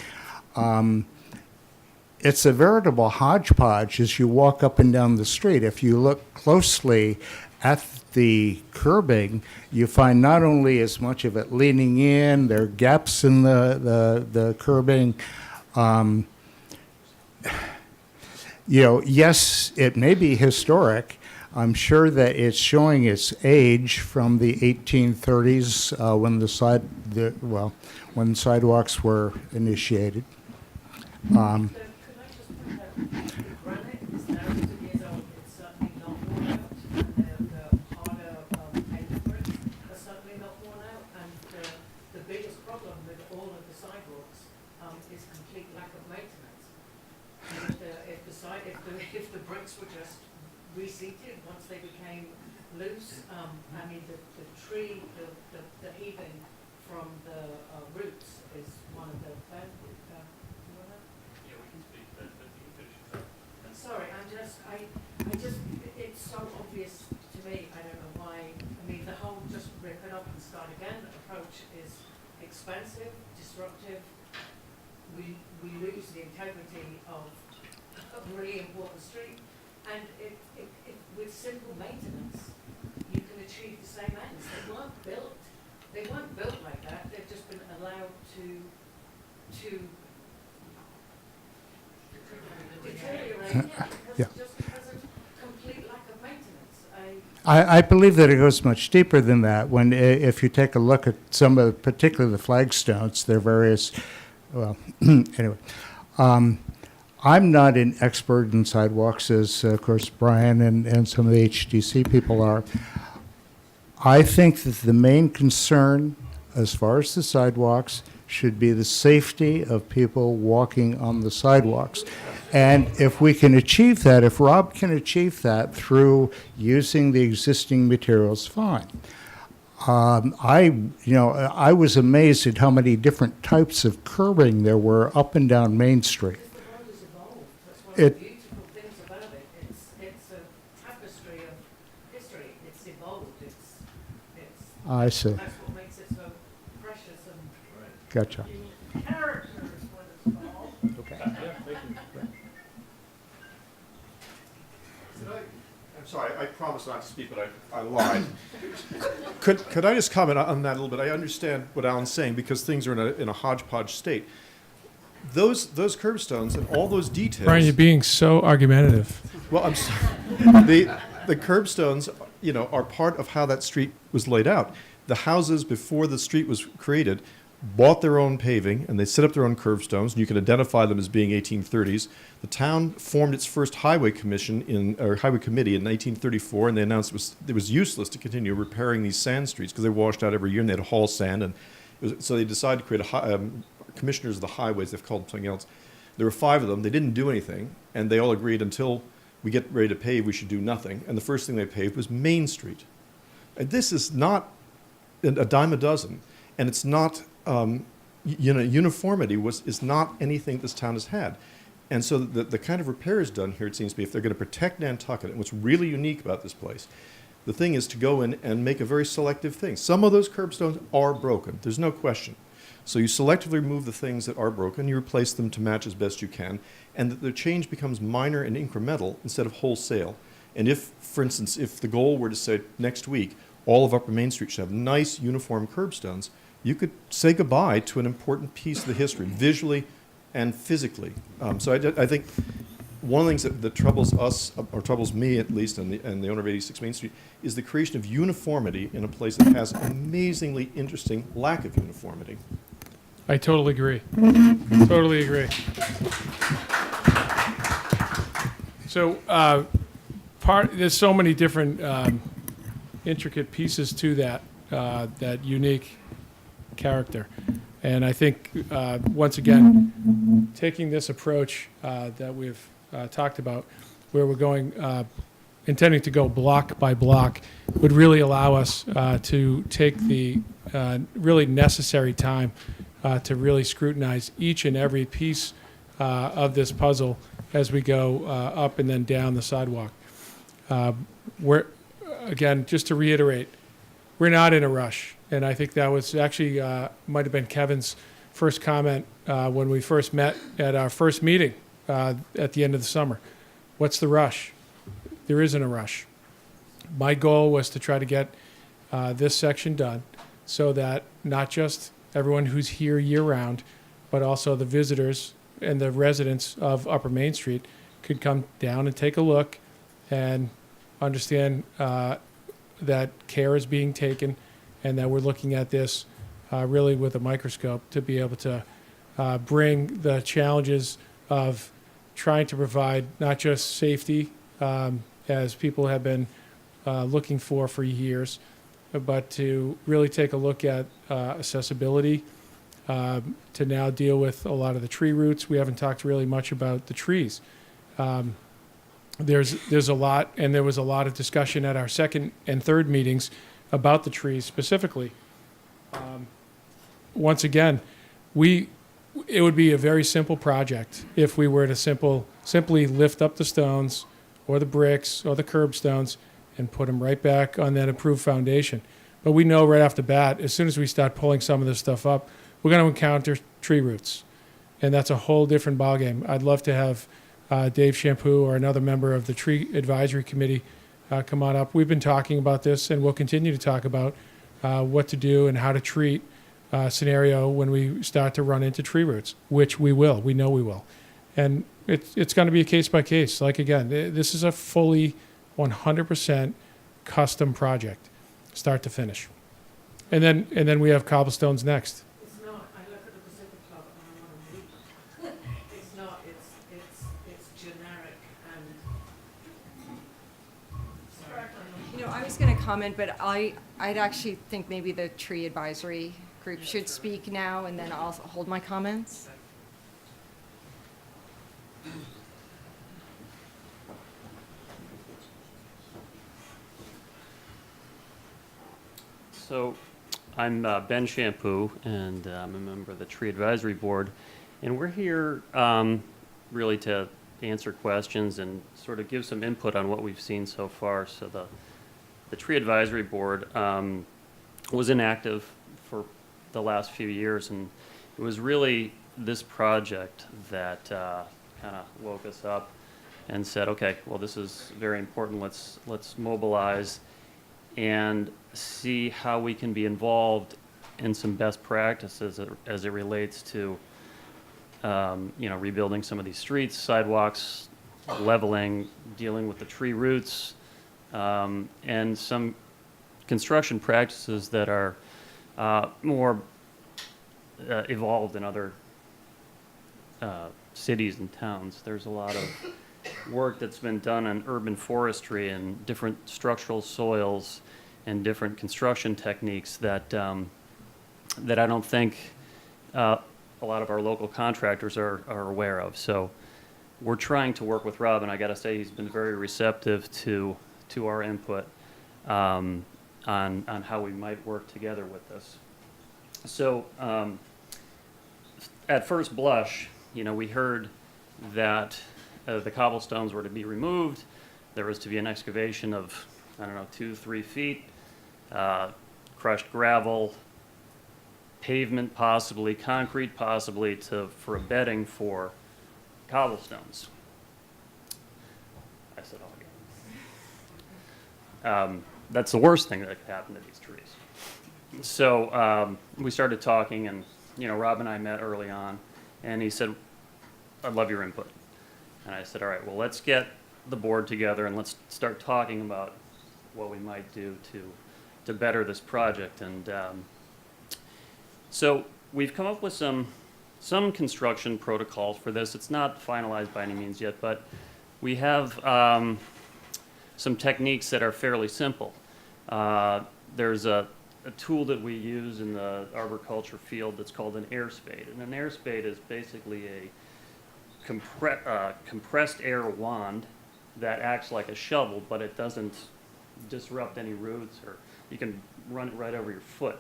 It's a veritable hodgepodge as you walk up and down the street. If you look closely at the curbing, you find not only as much of it leaning in, there are gaps in the curbing. Yes, it may be historic. I'm sure that it's showing its age from the 1830s when when sidewalks were initiated. Could I just point out, the granite is thousands of years old, it's certainly not worn out, and the harder painted bricks are certainly not worn out, and the biggest problem with all of the sidewalks is complete lack of maintenance. If the bricks were just reseated once they became loose, the tree, the heaving from the roots is one of the bad. Yeah, we can speak, but you can finish. I'm sorry, it's so obvious to me, I don't know why, the whole just rip it up and start again approach is expensive, disruptive. We lose the integrity of a really important street, and if with simple maintenance, you can achieve the same ends. They weren't built like that, they've just been allowed to deteriorate, Yeah. just because of complete lack of maintenance. I believe that it goes much deeper than that. If you take a look at some of, particularly the flagstones, there are various, anyway. I'm not an expert in sidewalks, as of course Brian and some of the HDC people are. I think that the main concern, as far as the sidewalks, should be the safety of people walking on the sidewalks. And if we can achieve that, if Rob can achieve that through using the existing materials, fine. I was amazed at how many different types of curbing there were up and down Main Street. The road has evolved. That's one of the beautiful things about it. It's a tapestry of history. It's evolved. I see. That's what makes it so precious and Gotcha. character is what it's called. Okay. I'm sorry, I promised not to speak, but I lied. Could I just comment on that a little bit? I understand what Alan's saying because things are in a hodgepodge state. Those curbstones and all those details. Brian, you're being so argumentative. Well, I'm sorry. The curbstones, are part of how that street was laid out. The houses before the street was created bought their own paving, and they set up their own curbstones, and you can identify them as being 1830s. The town formed its first highway committee in 1934, and they announced it was useless to continue repairing these sand streets because they washed out every year, and they had to haul sand, so they decided to create commissioners of the highways. They've called them something else. There were 5 of them. They didn't do anything, and they all agreed until we get ready to pave, we should do nothing. And the first thing they paved was Main Street. And this is not a dime a dozen, and it's not, uniformity is not anything this town has had. And so the kind of repairs done here, it seems to be, if they're going to protect Nantucket, and what's really unique about this place, the thing is to go in and make a very selective thing. Some of those curbstones are broken, there's no question. So you selectively remove the things that are broken, you replace them to match as best you can, and the change becomes minor and incremental instead of wholesale. And if, for instance, if the goal were to say next week, all of Upper Main Street should have nice uniform curbstones, you could say goodbye to an important piece of the history, visually and physically. So I think one of the things that troubles us, or troubles me at least, and the owner of 86 Main Street, is the creation of uniformity in a place that has amazingly interesting lack of uniformity. I totally agree. Totally agree. So there's so many different intricate pieces to that unique character. And I think, once again, taking this approach that we've talked about, where we're going, intending to go block by block, would really allow us to take the really necessary time to really scrutinize each and every piece of this puzzle as we go up and then down the sidewalk. We're, again, just to reiterate, we're not in a rush. And I think that was actually, might have been Kevin's first comment when we first met at our first meeting at the end of the summer. What's the rush? There isn't a rush. My goal was to try to get this section done so that not just everyone who's here year-round, but also the visitors and the residents of Upper Main Street could come down and take a look and understand that care is being taken and that we're looking at this really with a microscope to be able to bring the challenges of trying to provide not just safety, as people have been looking for years, but to really take a look at accessibility, to now deal with a lot of the tree roots. We haven't talked really much about the trees. There's a lot, and there was a lot of discussion at our second and third meetings about the trees specifically. Once again, it would be a very simple project if we were to simply lift up the stones or the bricks or the curbstones and put them right back on that approved foundation. But we know right off the bat, as soon as we start pulling some of this stuff up, we're going to encounter tree roots. And that's a whole different ballgame. I'd love to have Dave Shampoo or another member of the Tree Advisory Committee come on up. We've been talking about this, and we'll continue to talk about what to do and how to treat a scenario when we start to run into tree roots, which we will. We know we will. And it's going to be a case by case. Like, again, this is a fully 100% custom project, start to finish. And then we have cobblestones next. It's not. I look at the Pacific Club and I want to weep. It's not. It's generic and. Sorry. I was going to comment, but I'd actually think maybe the tree advisory group should speak now, and then I'll hold my comments. So I'm Ben Shampoo, and I'm a member of the Tree Advisory Board. And we're here really to answer questions and sort of give some input on what we've seen so far. So the Tree Advisory Board was inactive for the last few years, and it was really this project that kind of woke us up and said, okay, well, this is very important. Let's mobilize and see how we can be involved in some best practices as it relates to, rebuilding some of these streets, sidewalks, leveling, dealing with the tree roots, and some construction practices that are more evolved in other cities and towns. There's a lot of work that's been done on urban forestry and different structural soils and different construction techniques that I don't think a a lot of our local contractors are aware of. So we're trying to work with Rob, and I got to say he's been very receptive to our input on how we might work together with this. So at first blush, we heard that the cobblestones were to be removed. There was to be an excavation of, 2-3 feet, crushed gravel, pavement possibly, concrete possibly, for a bedding for cobblestones. I said all again. That's the worst thing that could happen to these trees. So we started talking, and Rob and I met early on, and he said, "I'd love your input." And I said, "All right, well, let's get the board together and let's start talking about what we might do to better this project." And so we've come up with some construction protocols for this. It's not finalized by any means yet, but we have some techniques that are fairly simple. There's a tool that we use in the arboriculture field that's called an air spade. And an air spade is basically a compressed air wand that acts like a shovel, but it doesn't disrupt any roots, or you can run it right over your foot.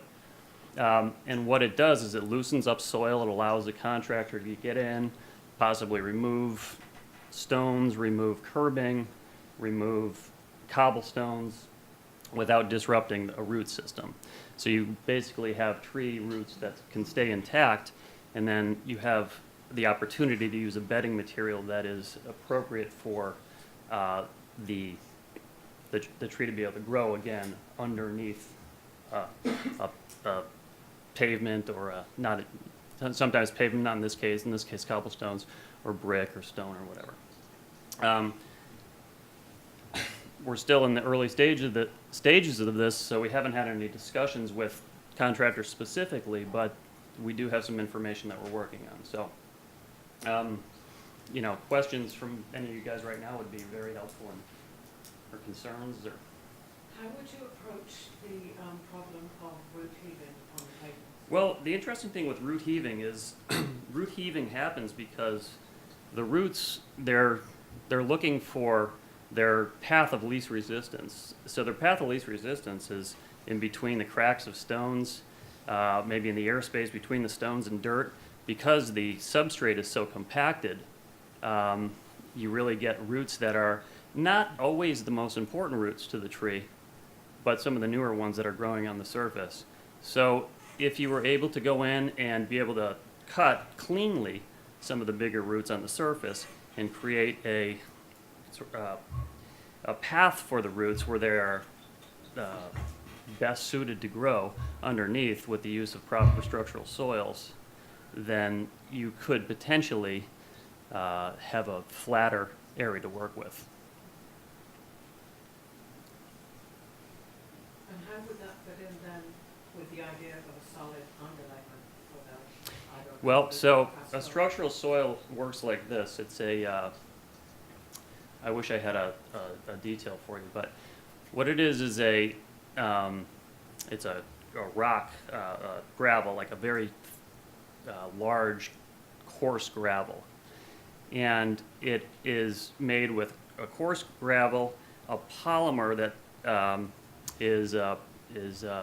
And what it does is it loosens up soil. It allows the contractor to get in, possibly remove stones, remove curbing, remove cobblestones without disrupting a root system. So you basically have tree roots that can stay intact, and then you have the opportunity to use a bedding material that is appropriate for the tree to be able to grow again underneath a pavement, or sometimes pavement, not in this case cobblestones or brick or stone or whatever. We're still in the early stages of this, so we haven't had any discussions with contractors specifically, but we do have some information that we're working on. So, questions from any of you guys right now would be very helpful, or concerns, or. How would you approach the problem of root heaving on the pavement? Well, the interesting thing with root heaving is root heaving happens because the roots, they're looking for their path of least resistance. So their path of least resistance is in between the cracks of stones, maybe in the airspace between the stones and dirt. Because the substrate is so compacted, you really get roots that are not always the most important roots to the tree, but some of the newer ones that are growing on the surface. So if you were able to go in and be able to cut cleanly some of the bigger roots on the surface and create a path for the roots where they are best suited to grow underneath with the use of proper structural soils, then you could potentially have a flatter area to work with. And how would that fit in then with the idea of a solid underlayment for that? Well, so a structural soil works like this. It's a, I wish I had a detail for you, but what it is it's a rock, gravel, like a very large, coarse gravel. And it is made with a coarse gravel, a polymer that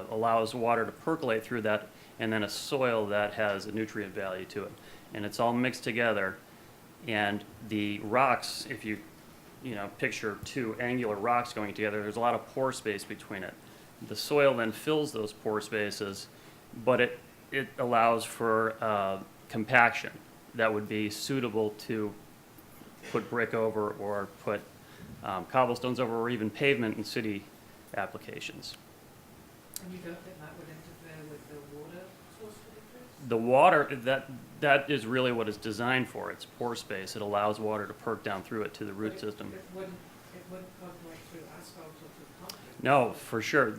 allows water to percolate through that, and then a soil that has a nutrient value to it. And it's all mixed together. And the rocks, if you picture two angular rocks going together, there's a lot of pore space between it. The soil then fills those pore spaces, but it allows for compaction that would be suitable to put brick over, or put cobblestones over, or even pavement in city applications. And you don't think that would interfere with the water source for the trees? The water, that is really what it's designed for. It's pore space. It allows water to perk down through it to the root system. It wouldn't percolate through asphalt or through concrete? No, for sure.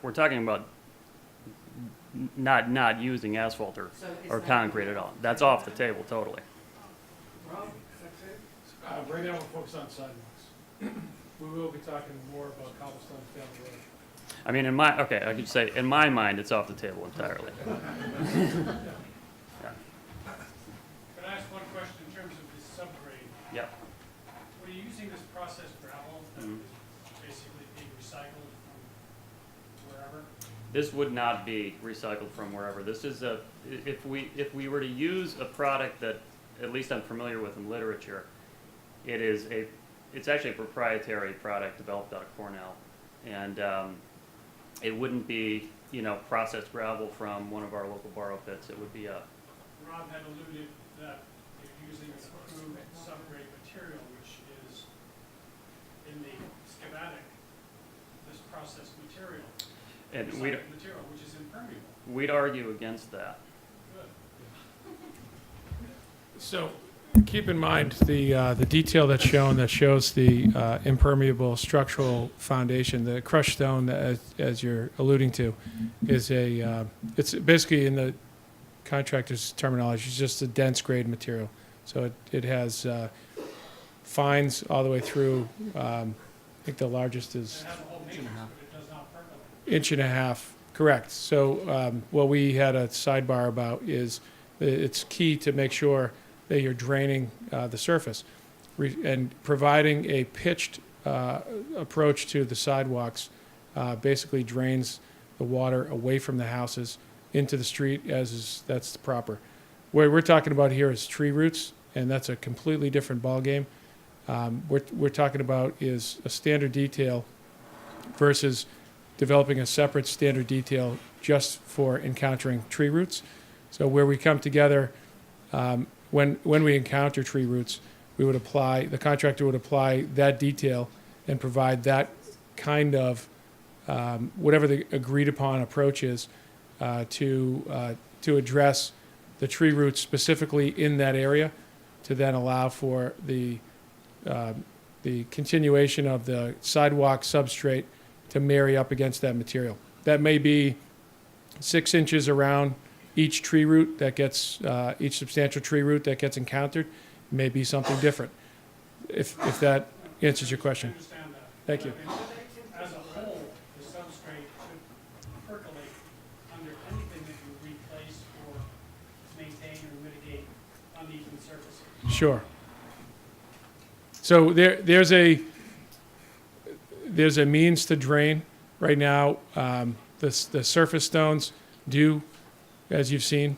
We're talking about not using asphalt or concrete at all. That's off the table totally. Rob, is that true? Right now, we're focused on sidewalks. We will be talking more about cobblestones down the road. I mean, I could say, in my mind, it's off the table entirely. Yeah. Yep. Were you using this processed gravel that Mhm. is basically being recycled from wherever? This would not be recycled from wherever. This is if we were to use a product that at least I'm familiar with in literature, it's actually a proprietary product developed out of Cornell, and it wouldn't be processed gravel from one of our local borrow pits. It would be a Rob had alluded that you're using an approved subgrade material, which is in the schematic, this processed material. and Recycled material, which is impermeable. we'd argue against that. So, keep in mind the detail that's shown that shows the impermeable structural foundation, the crushed stone, as you're alluding to, is it's basically in the contractor's terminology, it's just a dense grade material. So it has fines all the way through. I think the largest is inch and a half. Correct. So what we had a sidebar about is it's key to make sure that you're draining the surface and providing a pitched approach to the sidewalks basically drains the water away from the houses into the street that's proper. What we're talking about here is tree roots, and that's a completely different ballgame. What we're talking about is a standard detail versus developing a separate standard detail just for encountering tree roots. So where we come together, when we encounter tree roots, the contractor would apply that detail and provide that kind of whatever the agreed upon approach is to address the tree roots specifically in that area, to then allow for the continuation of the sidewalk substrate to marry up against that material. That may be 6 inches around each tree root that gets, each substantial tree root that gets encountered. It may be something different, if that answers your question. I understand that. Thank you. As a whole, the substrate should percolate under anything that you replace or maintain or mitigate uneven surfaces. Sure. So there's a means to drain right now. The surface stones do, as you've seen,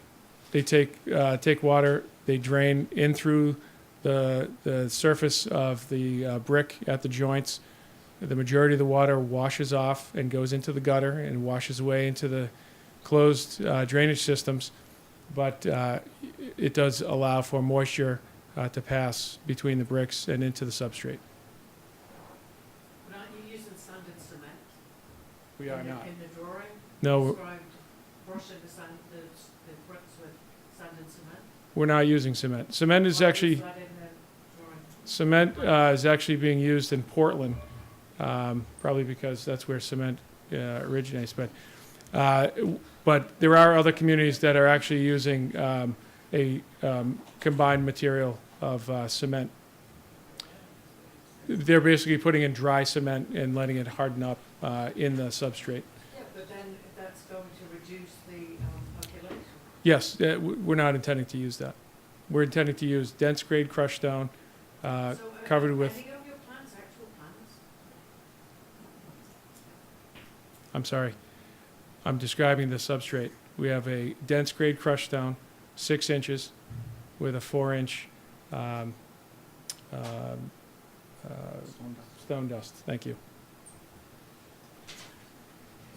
they take water, they drain in through the surface of the brick at the joints. The majority of the water washes off and goes into the gutter and washes away into the closed drainage systems, but it does allow for moisture to pass between the bricks and into the substrate. But aren't you using sand and cement? We are not. In the drawing? No, Described brushing the bricks with sand and cement? we're not using cement. Cement is actually... Why is that in the drawing? Cement is actually being used in Portland, probably because that's where cement originates. But there are other communities that are actually using a combined material of cement. They're basically putting in dry cement and letting it harden up in the substrate. Yeah, but then that's going to reduce the percolation. Yes, we're not intending to use that. We're intending to use dense grade crushed stone covered with... Any of your plans, actual plans? I'm sorry. I'm describing the substrate. We have a dense grade crushed stone, 6 inches, with a 4-inch stone dust. Thank you.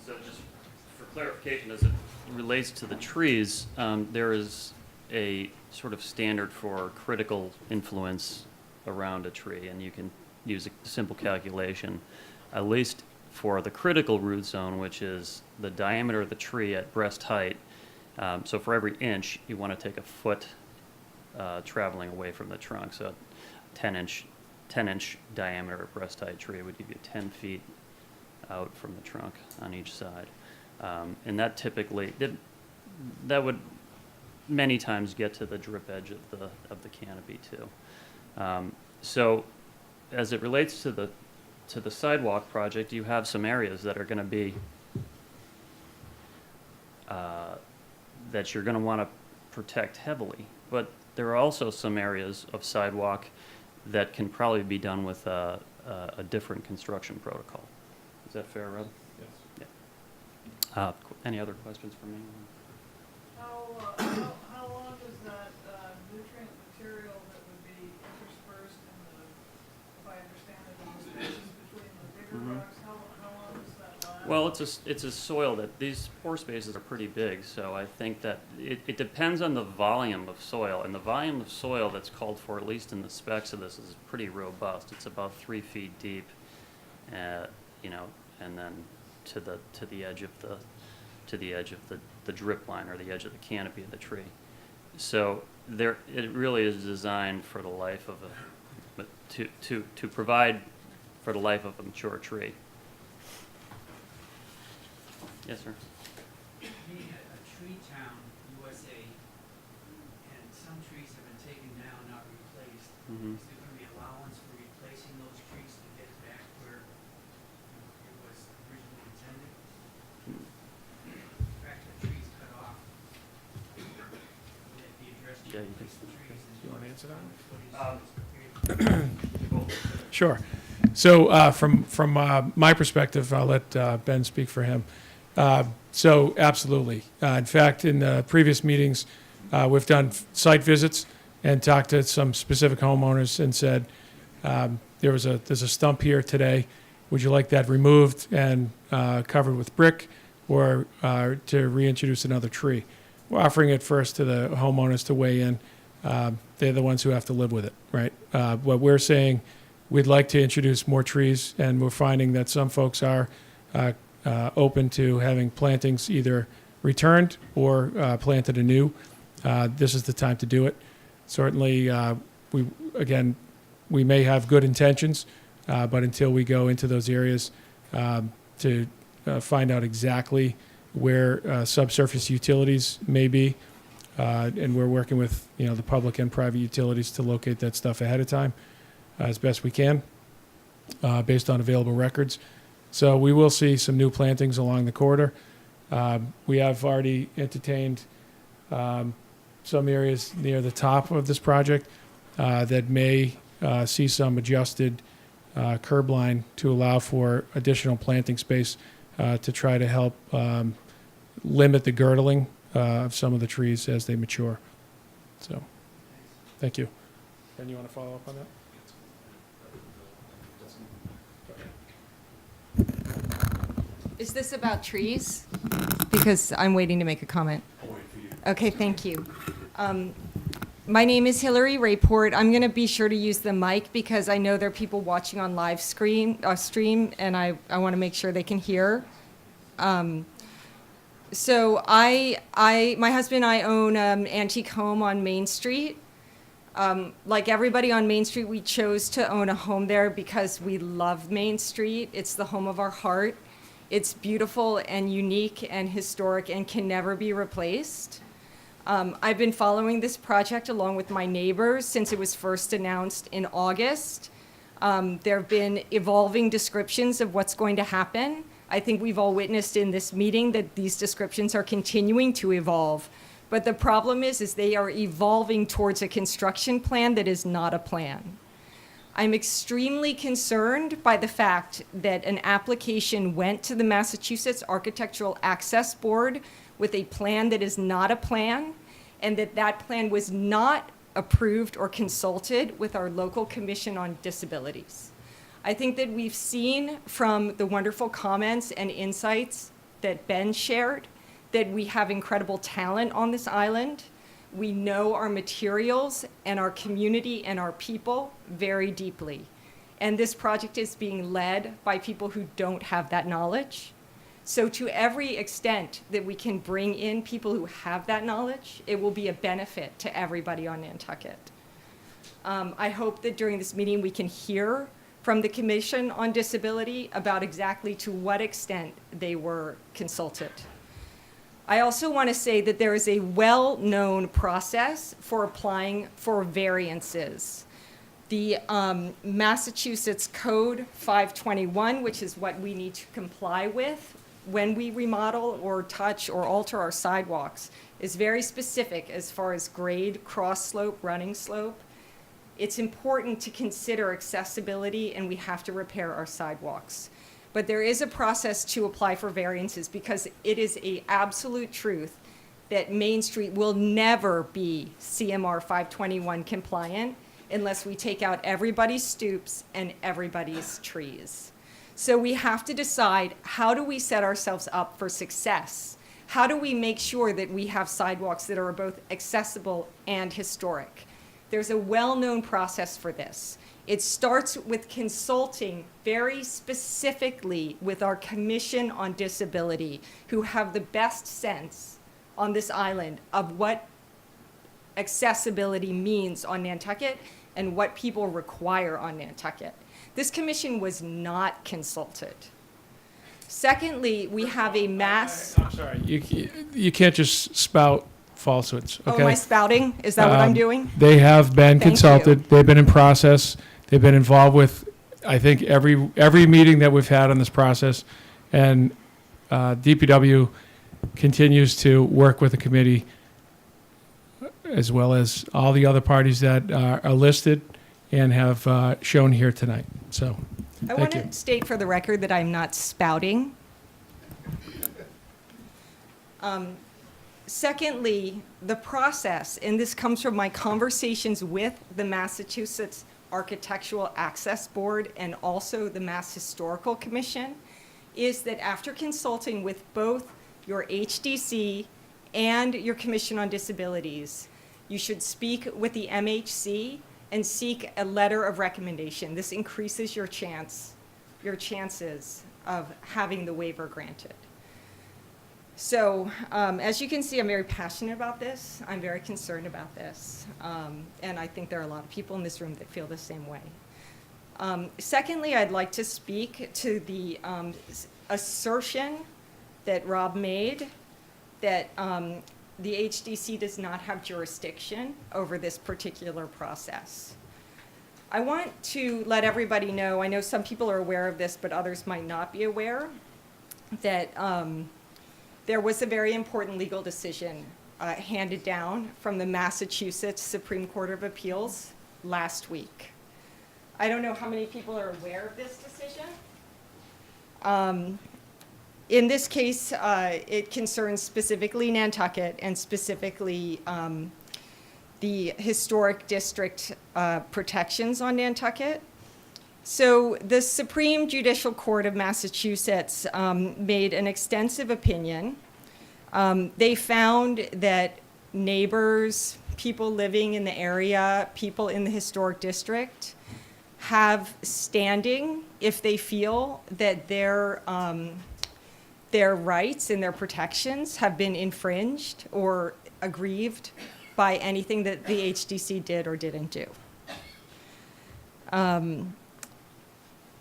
So just for clarification, as it relates to the trees, there is a sort of standard for critical influence around a tree, and you can use a simple calculation, at least for the critical root zone, which is the diameter of the tree at breast height. So for every inch, you want to take a foot traveling away from the trunk. So a 10-inch diameter at breast height tree would give you 10 feet out from the trunk on each side. And that typically, that would many times get to the drip edge of the canopy too. So as it relates to the sidewalk project, you have some areas that are going to be that you're going to want to protect heavily, but there are also some areas of sidewalk that can probably be done with a different construction protocol. Is that fair, Rob? Yes. Yeah. Any other questions for me? How long is that nutrient material that would be interspersed in the, if I understand it, in the spaces between the bigger rocks? How long does that last? Well, it's a soil that these pore spaces are pretty big, so I think that it depends on the volume of soil, and the volume of soil that's called for, at least in the specs of this, is pretty robust. It's about 3 feet deep, you know, and then to the edge of the drip line, or the edge of the canopy of the tree. So it really is designed for the life of to provide for the life of a mature tree. Yes, sir. Being a tree town, USA, and some trees have been taken down, not replaced. Mhm. Is there going to be allowance for replacing those trees to get back where it was originally intended? The fact that trees cut off, would it be addressed to Yeah, you replace the can- trees? You want to answer that one? What Sure. So from my perspective, I'll let Ben speak for him. So absolutely. In fact, in previous meetings, we've done site visits and talked to some specific homeowners and said, there's a stump here today. Would you like that removed and covered with brick, or to reintroduce another tree? We're offering it first to the homeowners to weigh in. They're the ones who have to live with it, right? What we're saying, we'd like to introduce more trees, and we're finding that some folks are open to having plantings either returned or planted anew. This is the time to do it. Certainly, we may have good intentions, but until we go into those areas to find out exactly where subsurface utilities may be, and we're working with the public and private utilities to locate that stuff ahead of time as best we can, based on available records. So we will see some new plantings along the corridor. We have already entertained some areas near the top of this project that may see some adjusted curb line to allow for additional planting space to try to help limit the girdling of some of the trees as they mature. So, thank you. Ben, you want to follow up on that? Is this about trees? Because I'm waiting to make a comment. I'll wait for you. Okay, thank you. My name is Hillary Rayport. I'm going to be sure to use the mic because I know there are people watching on live stream, and I want to make sure they can hear. So my husband and I own an antique home on Main Street. Like everybody on Main Street, we chose to own a home there because we love Main Street. It's the home of our heart. It's beautiful and unique and historic and can never be replaced. I've been following this project along with my neighbors since it was first announced in August. There have been evolving descriptions of what's going to happen. I think we've all witnessed in this meeting that these descriptions are continuing to evolve. But the problem is they are evolving towards a construction plan that is not a plan. I'm extremely concerned by the fact that an application went to the Massachusetts Architectural Access Board with a plan that is not a plan, and that plan was not approved or consulted with our local Commission on Disabilities. I think that we've seen from the wonderful comments and insights that Ben shared that we have incredible talent on this island. We know our materials and our community and our people very deeply. And this project is being led by people who don't have that knowledge. So to every extent that we can bring in people who have that knowledge, it will be a benefit to everybody on Nantucket. I hope that during this meeting we can hear from the Commission on Disability about exactly to what extent they were consulted. I also want to say that there is a well-known process for applying for variances. The Massachusetts Code 521, which is what we need to comply with when we remodel or touch or alter our sidewalks, is very specific as far as grade, cross slope, running slope. it's important to consider accessibility, and we have to repair our sidewalks. But there is a process to apply for variances, because it is an absolute truth that Main Street will never be CMR 521 compliant unless we take out everybody's stoops and everybody's trees. So we have to decide, how do we set ourselves up for success? How do we make sure that we have sidewalks that are both accessible and historic? There's a well-known process for this. It starts with consulting very specifically with our Commission on Disability, who have the best sense on this island of what accessibility means on Nantucket and what people require on Nantucket. This commission was not consulted. Secondly, we have a mass... I'm sorry, you can't just spout falsehoods, okay? Oh, am I spouting? Is that what I'm doing? They have been Thank consulted. you. They've been in process. They've been involved with, I think, every meeting that we've had on this process. And DPW continues to work with the committee, as well as all the other parties that are listed and have shown here tonight. So, I want to state for the record that I'm not spouting. Secondly, the process, and this comes from my conversations with the Massachusetts Architectural Access Board and also the Mass Historical Commission, is that after consulting with both your HDC and your Commission on Disabilities, you should speak with the MHC and seek a letter of recommendation. This increases your chances of having the waiver granted. So, as you can see, I'm very passionate about this. I'm very concerned about this. And I think there are a lot of people in this room that feel the same way. Secondly, I'd like to speak to the assertion that Rob made that the HDC does not have jurisdiction over this particular process. I want to let everybody know, I know some people are aware of this, but others might not be aware, that there was a very important legal decision handed down from the Massachusetts Supreme Court of Appeals last week. I don't know how many people are aware of this decision. In this case, it concerns specifically Nantucket and specifically the historic district protections on Nantucket. So the Supreme Judicial Court of Massachusetts made an extensive opinion. They found that neighbors, people living in the area, people in the historic district have standing if they feel that their rights and their protections have been infringed or aggrieved by anything that the HDC did or didn't do.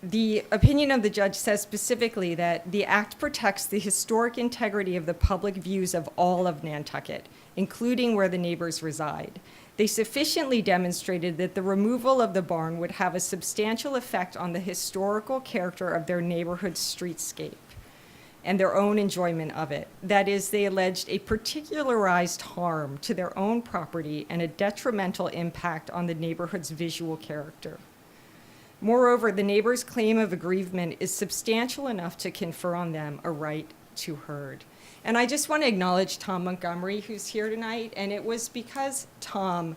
The opinion of the judge says specifically that the act protects the historic integrity of the public views of all of Nantucket, including where the neighbors reside. They sufficiently demonstrated that the removal of the barn would have a substantial effect on the historical character of their neighborhood's streetscape and their own enjoyment of it. That is, they alleged a particularized harm to their own property and a detrimental impact on the neighborhood's visual character. Moreover, the neighbor's claim of aggrievement is substantial enough to confer on them a right to herd. And I just want to acknowledge Tom Montgomery, who's here tonight, and it was because Tom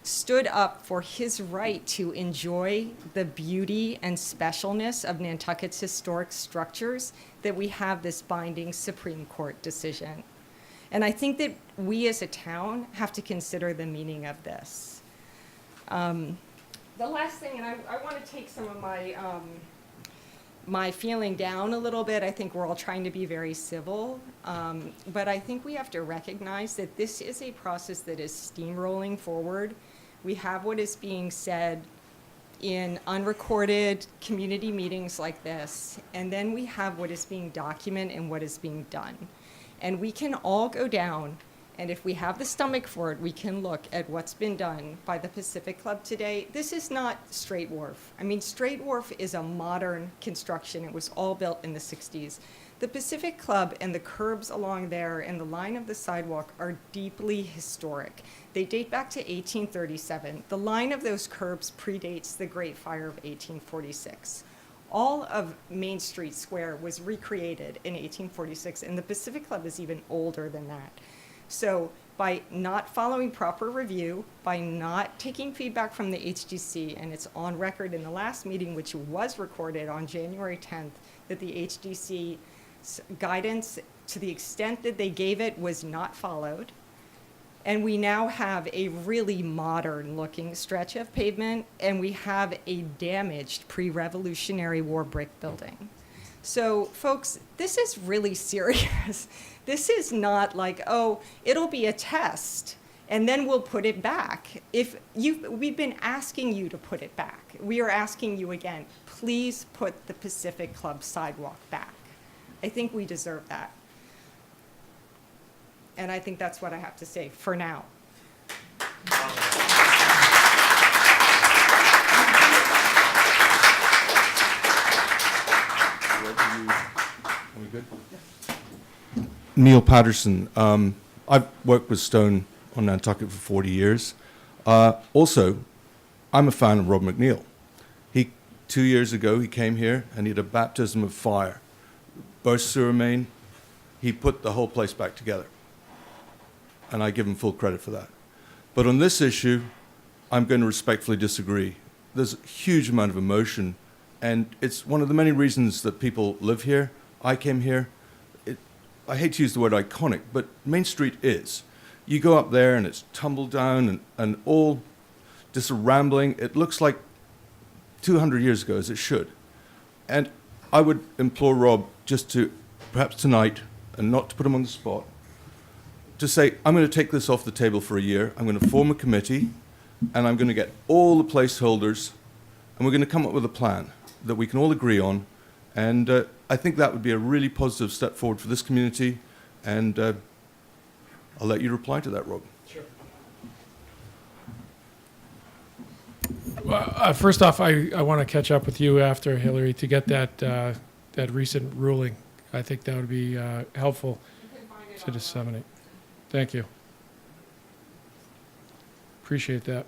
stood up for his right to enjoy the beauty and specialness of Nantucket's historic structures that we have this binding Supreme Court decision. And I think that we as a town have to consider the meaning of this. The last thing, and I want to take some of my feeling down a little bit. I think we're all trying to be very civil, but I think we have to recognize that this is a process that is steamrolling forward. We have what is being said in unrecorded community meetings like this, and then we have what is being documented and what is being done. And we can all go down, and if we have the stomach for it, we can look at what's been done by the Pacific Club today. This is not Straight Wharf. I mean, Straight Wharf is a modern construction. It was all built in the 60s. The Pacific Club and the curbs along there and the line of the sidewalk are deeply historic. They date back to 1837. The line of those curbs predates the Great Fire of 1846. All of Main Street Square was recreated in 1846, and the Pacific Club is even older than that. So by not following proper review, by not taking feedback from the HDC, and it's on record in the last meeting, which was recorded on January 10th, that the HDC guidance, to the extent that they gave it, was not followed. And we now have a really modern looking stretch of pavement, and we have a damaged pre-Revolutionary War brick building. So folks, this is really serious. This is not like, oh, it'll be a test and then we'll put it back. We've been asking you to put it back. We are asking you again, please put the Pacific Club sidewalk back. I think we deserve that. And I think that's what I have to say for now. Are we good? Neal Patterson. I've worked with Stone on Nantucket for 40 years. Also, I'm a fan of Rob McNeil. 2 years ago, he came here and he had a baptism of fire. Burst sewer main, he put the whole place back together. And I give him full credit for that. But on this issue, I'm going to respectfully disagree. There's a huge amount of emotion, and it's one of the many reasons that people live here. I came here. I hate to use the word iconic, but Main Street is. You go up there and it's tumbled down and all just a rambling. It looks like 200 years ago, as it should. And I would implore Rob just to, perhaps tonight, and not to put him on the spot, to say, I'm going to take this off the table for a year. I'm going to form a committee, and I'm going to get all the placeholders, and we're going to come up with a plan that we can all agree on. And I think that would be a really positive step forward for this community. And I'll let you reply to that, Rob. Sure. Well, first off, I want to catch up with you after, Hillary, to get that recent ruling. I think that would be helpful to disseminate. Thank you. Appreciate that.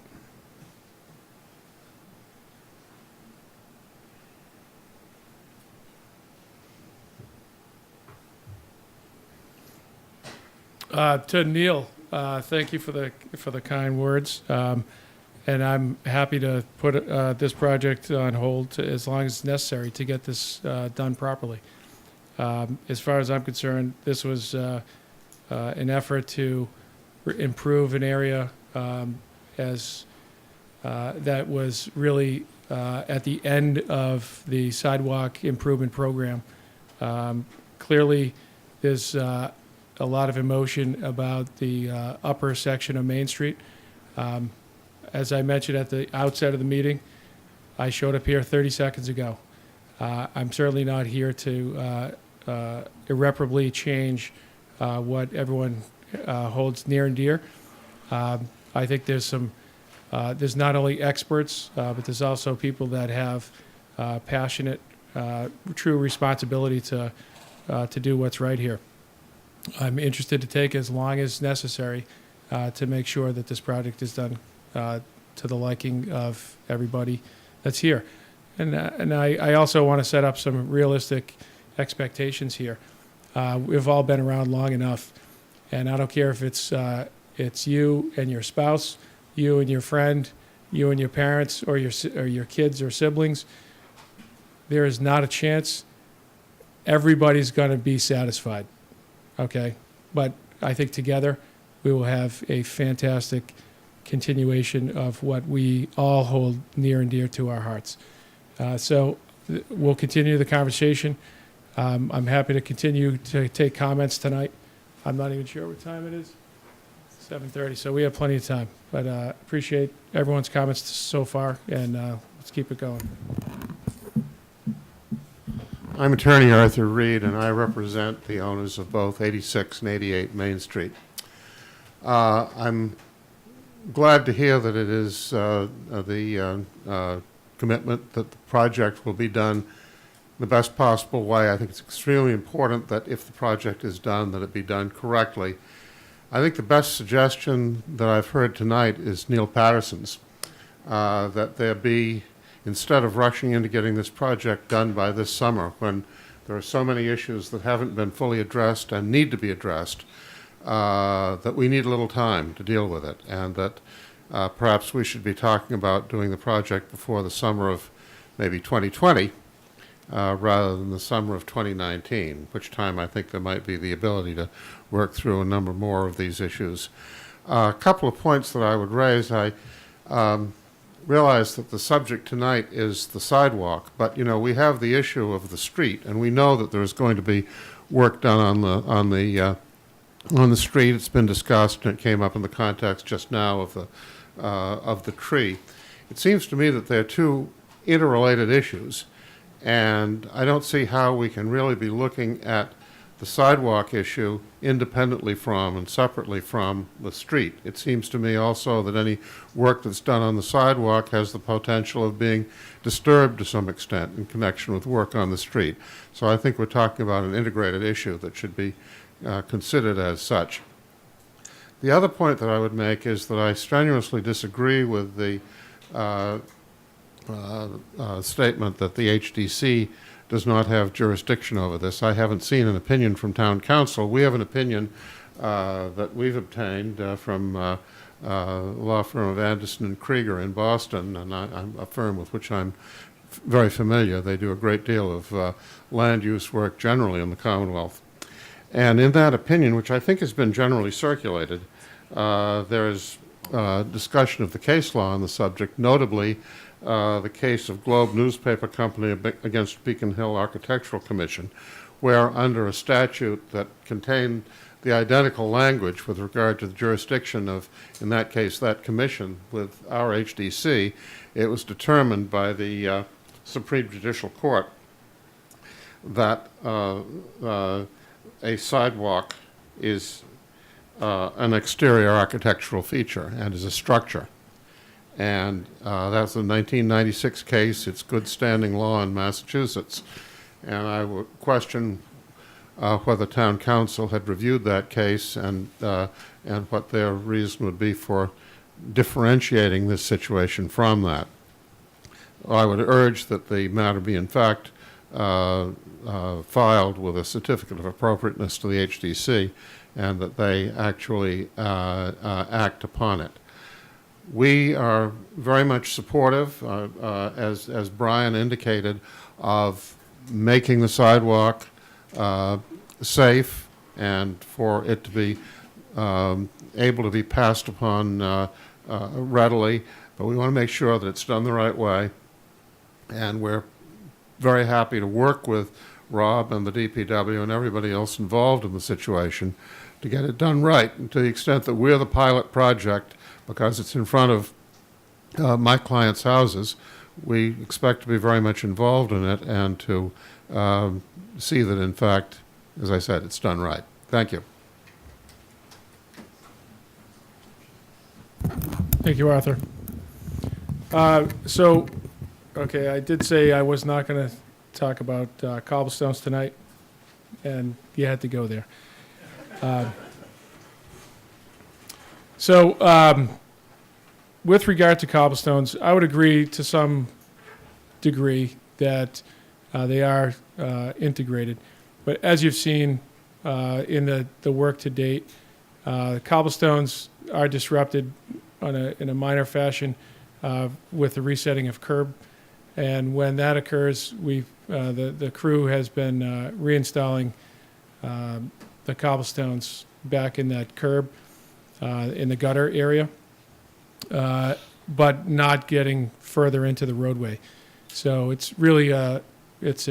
To Neal, thank you for the kind words, and I'm happy to put this project on hold as long as it's necessary to get this done properly. As far as I'm concerned, this was an effort to improve an area that was really at the end of the sidewalk improvement program. Clearly, there's a lot of emotion about the upper section of Main Street. As I mentioned at the outset of the meeting, I showed up here 30 seconds ago. I'm certainly not here to irreparably change what everyone holds near and dear. I think there's there's not only experts, but there's also people that have passionate, true responsibility to do what's right here. I'm interested to take as long as necessary to make sure that this project is done to the liking of everybody that's here. And I also want to set up some realistic expectations here. We've all been around long enough, and I don't care if it's you and your spouse, you and your friend, you and your parents, or your kids or siblings. There is not a chance everybody's going to be satisfied. Okay, but I think together we will have a fantastic continuation of what we all hold near and dear to our hearts. So we'll continue the conversation. I'm happy to continue to take comments tonight. I'm not even sure what time it is. 7:30, so we have plenty of time. But appreciate everyone's comments so far, and let's keep it going. I'm attorney Arthur Reed, and I represent the owners of both 86 and 88 Main Street. I'm glad to hear that it is the commitment that the project will be done the best possible way. I think it's extremely important that if the project is done, that it be done correctly. I think the best suggestion that I've heard tonight is Neal Patterson's, that there be, instead of rushing into getting this project done by this summer, when there are so many issues that haven't been fully addressed and need to be addressed, that we need a little time to deal with it, and that perhaps we should be talking about doing the project before the summer of maybe 2020, rather than the summer of 2019, which time I think there might be the ability to work through a number more of these issues. A couple of points that I would raise. I realize that the subject tonight is the sidewalk, but we have the issue of the street, and we know that there's going to be work done on the street. It's been discussed, and it came up in the context just now of the tree. It seems to me that they're two interrelated issues, and I don't see how we can really be looking at the sidewalk issue independently from and separately from the street. It seems to me also that any work that's done on the sidewalk has the potential of being disturbed to some extent in connection with work on the street. So I think we're talking about an integrated issue that should be considered as such. The other point that I would make is that I strenuously disagree with the statement that the HDC does not have jurisdiction over this. I haven't seen an opinion from town council. We have an opinion that we've obtained from law firm of Anderson and Krieger in Boston, and I'm a firm with which I'm very familiar. They do a great deal of land use work generally in the Commonwealth. And in that opinion, which I think has been generally circulated, there is discussion of the case law on the subject, notably the case of Globe Newspaper Company against Beacon Hill Architectural Commission, where under a statute that contained the identical language with regard to the jurisdiction of, in that case, that commission with our HDC, it was determined by the Supreme Judicial Court that a sidewalk is an exterior architectural feature and is a structure. And that's a 1996 case. It's good standing law in Massachusetts. And I would question whether town council had reviewed that case and what their reason would be for differentiating this situation from that. I would urge that the matter be in fact filed with a certificate of appropriateness to the HDC, and that they actually act upon it. We are very much supportive, as Brian indicated, of making the sidewalk safe and for it to be able to be passed upon readily, but we want to make sure that it's done the right way, and we're very happy to work with Rob and the DPW and everybody else involved in the situation to get it done right, and to the extent that we're the pilot project, because it's in front of my clients' houses, we expect to be very much involved in it and to see that, in fact, as I said, it's done right. Thank you. Thank you, Arthur. Okay, I did say I was not going to talk about cobblestones tonight, and you had to go there. With regard to cobblestones, I would agree to some degree that they are integrated. But as you've seen in the work to date, cobblestones are disrupted in a minor fashion with the resetting of curb. And when that occurs, the crew has been reinstalling the cobblestones back in that curb in the gutter area, but not getting further into the roadway. So it's really it's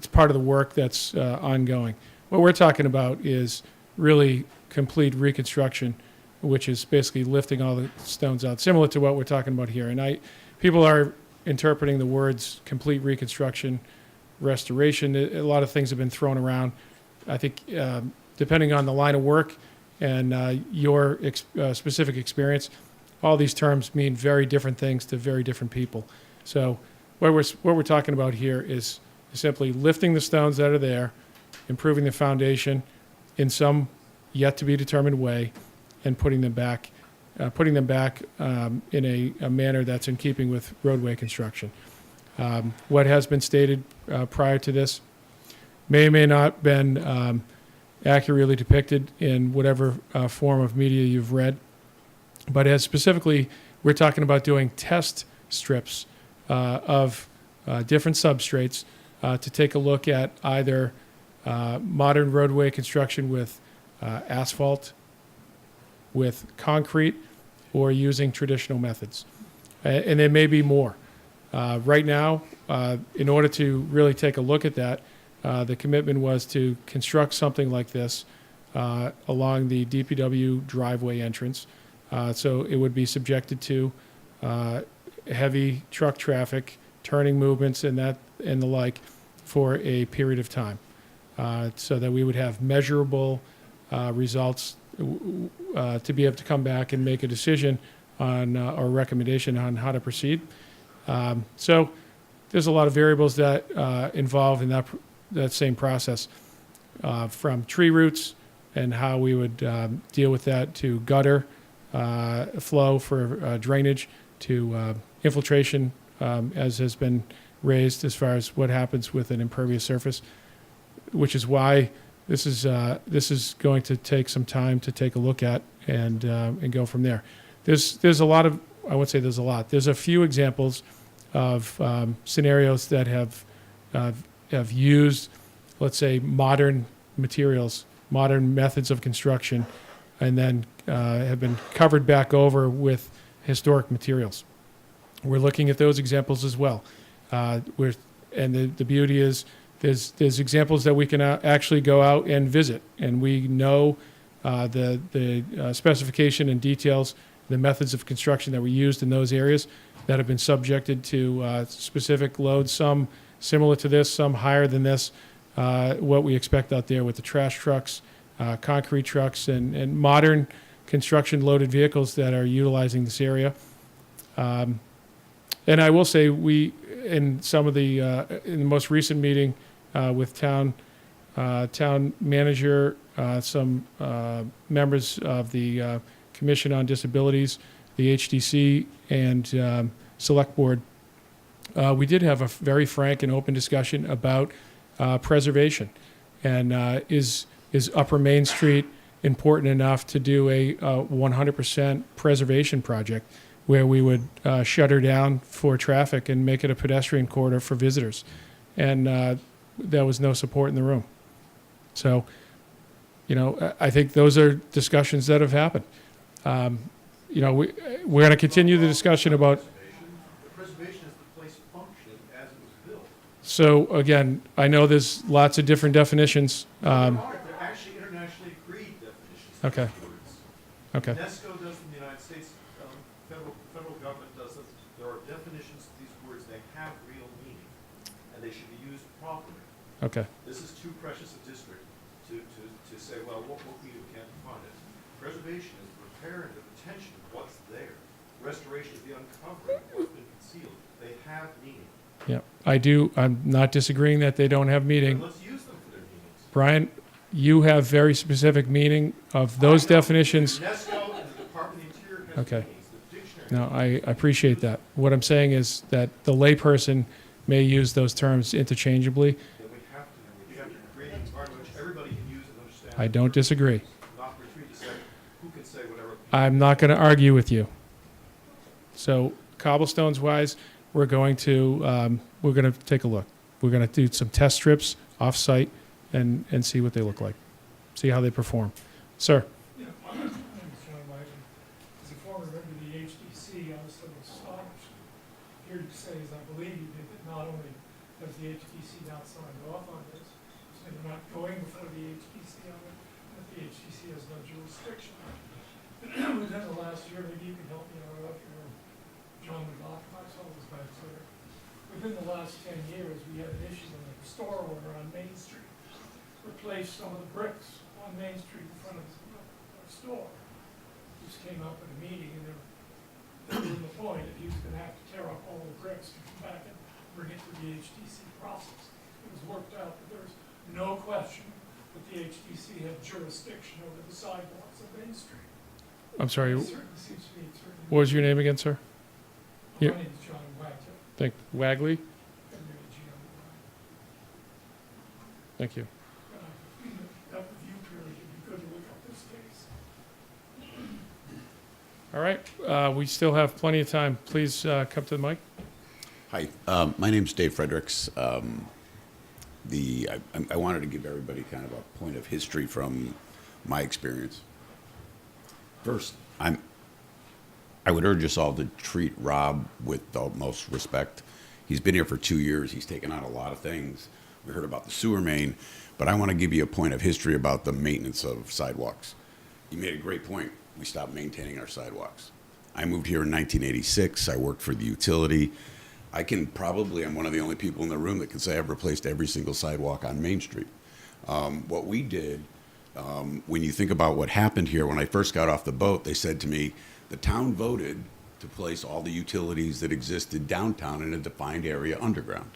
part of the work that's ongoing. What we're talking about is really complete reconstruction, which is basically lifting all the stones out, similar to what we're talking about here. And people are interpreting the words complete reconstruction, restoration. A lot of things have been thrown around. I think depending on the line of work and your specific experience, all these terms mean very different things to very different people. So what we're talking about here is simply lifting the stones that are there, improving the foundation in some yet to be determined way, and putting them back in a manner that's in keeping with roadway construction. What has been stated prior to this may or may not been accurately depicted in whatever form of media you've read, but as specifically, we're talking about doing test strips of different substrates to take a look at either modern roadway construction with asphalt, with concrete, or using traditional methods. And there may be more. Right now, in order to really take a look at that, the commitment was to construct something like this along the DPW driveway entrance. So it would be subjected to heavy truck traffic, turning movements, and the like for a period of time, so that we would have measurable results to be able to come back and make a decision on or recommendation on how to proceed. So there's a lot of variables that involve in that same process, from tree roots and how we would deal with that, to gutter flow for drainage, to infiltration, as has been raised as far as what happens with an impervious surface, which is why this is going to take some time to take a look at and go from there. There's a lot of, I wouldn't say there's a lot. There's a few examples of scenarios that have used, let's say, modern materials, modern methods of construction, and then have been covered back over with historic materials. We're looking at those examples as well. And the beauty is there's examples that we can actually go out and visit, and we know the specification and details, the methods of construction that were used in those areas that have been subjected to specific loads, some similar to this, some higher than this, what we expect out there with the trash trucks, concrete trucks, and modern construction loaded vehicles that are utilizing this area. And I will say in some of the, in the most recent meeting with town manager, some members of the Commission on Disabilities, the HDC, and Select Board, we did have a very frank and open discussion about preservation. And is Upper Main Street important enough to do a 100% preservation project where we would shut her down for traffic and make it a pedestrian corridor for visitors? And there was no support in the room. So, I think those are discussions that have happened. We're going to continue the discussion about. The preservation is the place functioning as it was built. So again, I know there's lots of different definitions. They're actually internationally agreed definitions. Okay. Okay. UNESCO does in the United States. Federal government does it. There are definitions of these words. They have real meaning, and they should be used properly. Okay. This is too precious a district to say, well, what we do can't define it. Preservation is the repair and the retention of what's there. Restoration is the uncovering of what's been concealed. They have meaning. Yeah, I'm not disagreeing that they don't have meaning. And let's use them for their meanings. Brian, you have very specific meaning of those definitions. UNESCO and the Department of the Interior has Okay. meanings. The dictionary. No, I appreciate that. What I'm saying is that the layperson may use those terms interchangeably. Then we have to create an environment which everybody can use and understand. I don't disagree. Not retreat to say who can say whatever. I'm not going to argue with you. So cobblestones wise, we're going to take a look. We're going to do some test strips off site and see what they look like, see how they perform. Sir. Yeah, my name is John Wyden. As a former member of the HDC, I was sort of astonished here to say, as I believe you did, that not only has the HDC now signed off on this, so they're not going before the HDC on it, but the HDC has no jurisdiction. Within the last year, maybe you can help me out here, John McLaughlin, I saw this back there. Within the last 10 years, we had an issue in the store owner on Main Street replaced some of the bricks on Main Street in front of the store. Just came up at a meeting, and they were in the point that he was going to have to tear up all the bricks to come back and bring it to the HDC process. It was worked out that there's no question that the HDC had jurisdiction over the sidewalks of Main Street. I'm sorry, It certainly seems to me it certainly. what was your name again, sir? My Yeah. name is John Wagner, Wagley? W-A-G-L-E-Y. Thank you. In that review period, it'd be good to look up this case. All right, we still have plenty of time. Please come to the mic. Hi, my name's Dave Fredericks. I wanted to give everybody kind of a point of history from my experience. First, I would urge us all to treat Rob with the utmost respect. He's been here for 2 years. He's taken on a lot of things. We heard about the sewer main, but I want to give you a point of history about the maintenance of sidewalks. You made a great point. We stopped maintaining our sidewalks. I moved here in 1986. I worked for the utility. I'm one of the only people in the room that can say I've replaced every single sidewalk on Main Street. What we did, when you think about what happened here, when I first got off the boat, they said to me, the town voted to place all the utilities that existed downtown in a defined area underground.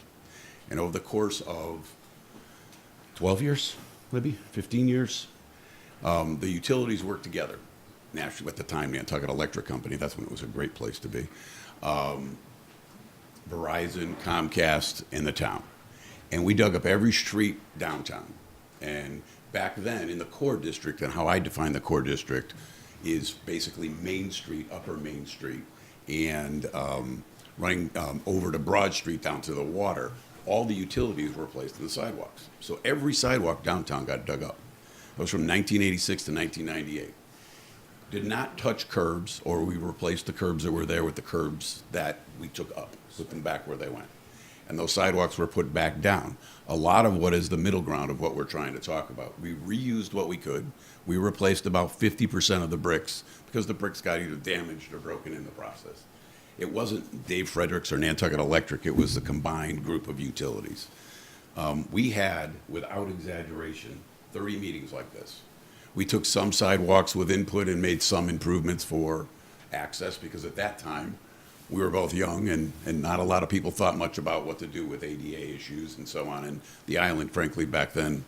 And over the course of 12 years, maybe 15 years, the utilities worked together. National, at the time, Nantucket Electric Company, that's when it was a great place to be. Verizon, Comcast, and the town. And we dug up every street downtown. And back then, in the core district, and how I define the core district, is basically Main Street, Upper Main Street, and running over to Broad Street down to the water. All the utilities were placed in the sidewalks. So every sidewalk downtown got dug up. That was from 1986 to 1998. Did not touch curbs, or we replaced the curbs that were there with the curbs that we took up, put them back where they went. And those sidewalks were put back down. A lot of what is the middle ground of what we're trying to talk about. We reused what we could. We replaced about 50% of the bricks because the bricks got either damaged or broken in the process. It wasn't Dave Fredericks or Nantucket Electric. It was the combined group of utilities. We had, without exaggeration, 30 meetings like this. We took some sidewalks with input and made some improvements for access because at that time, we were both young and not a lot of people thought much about what to do with ADA issues and so on. And the island, frankly, back then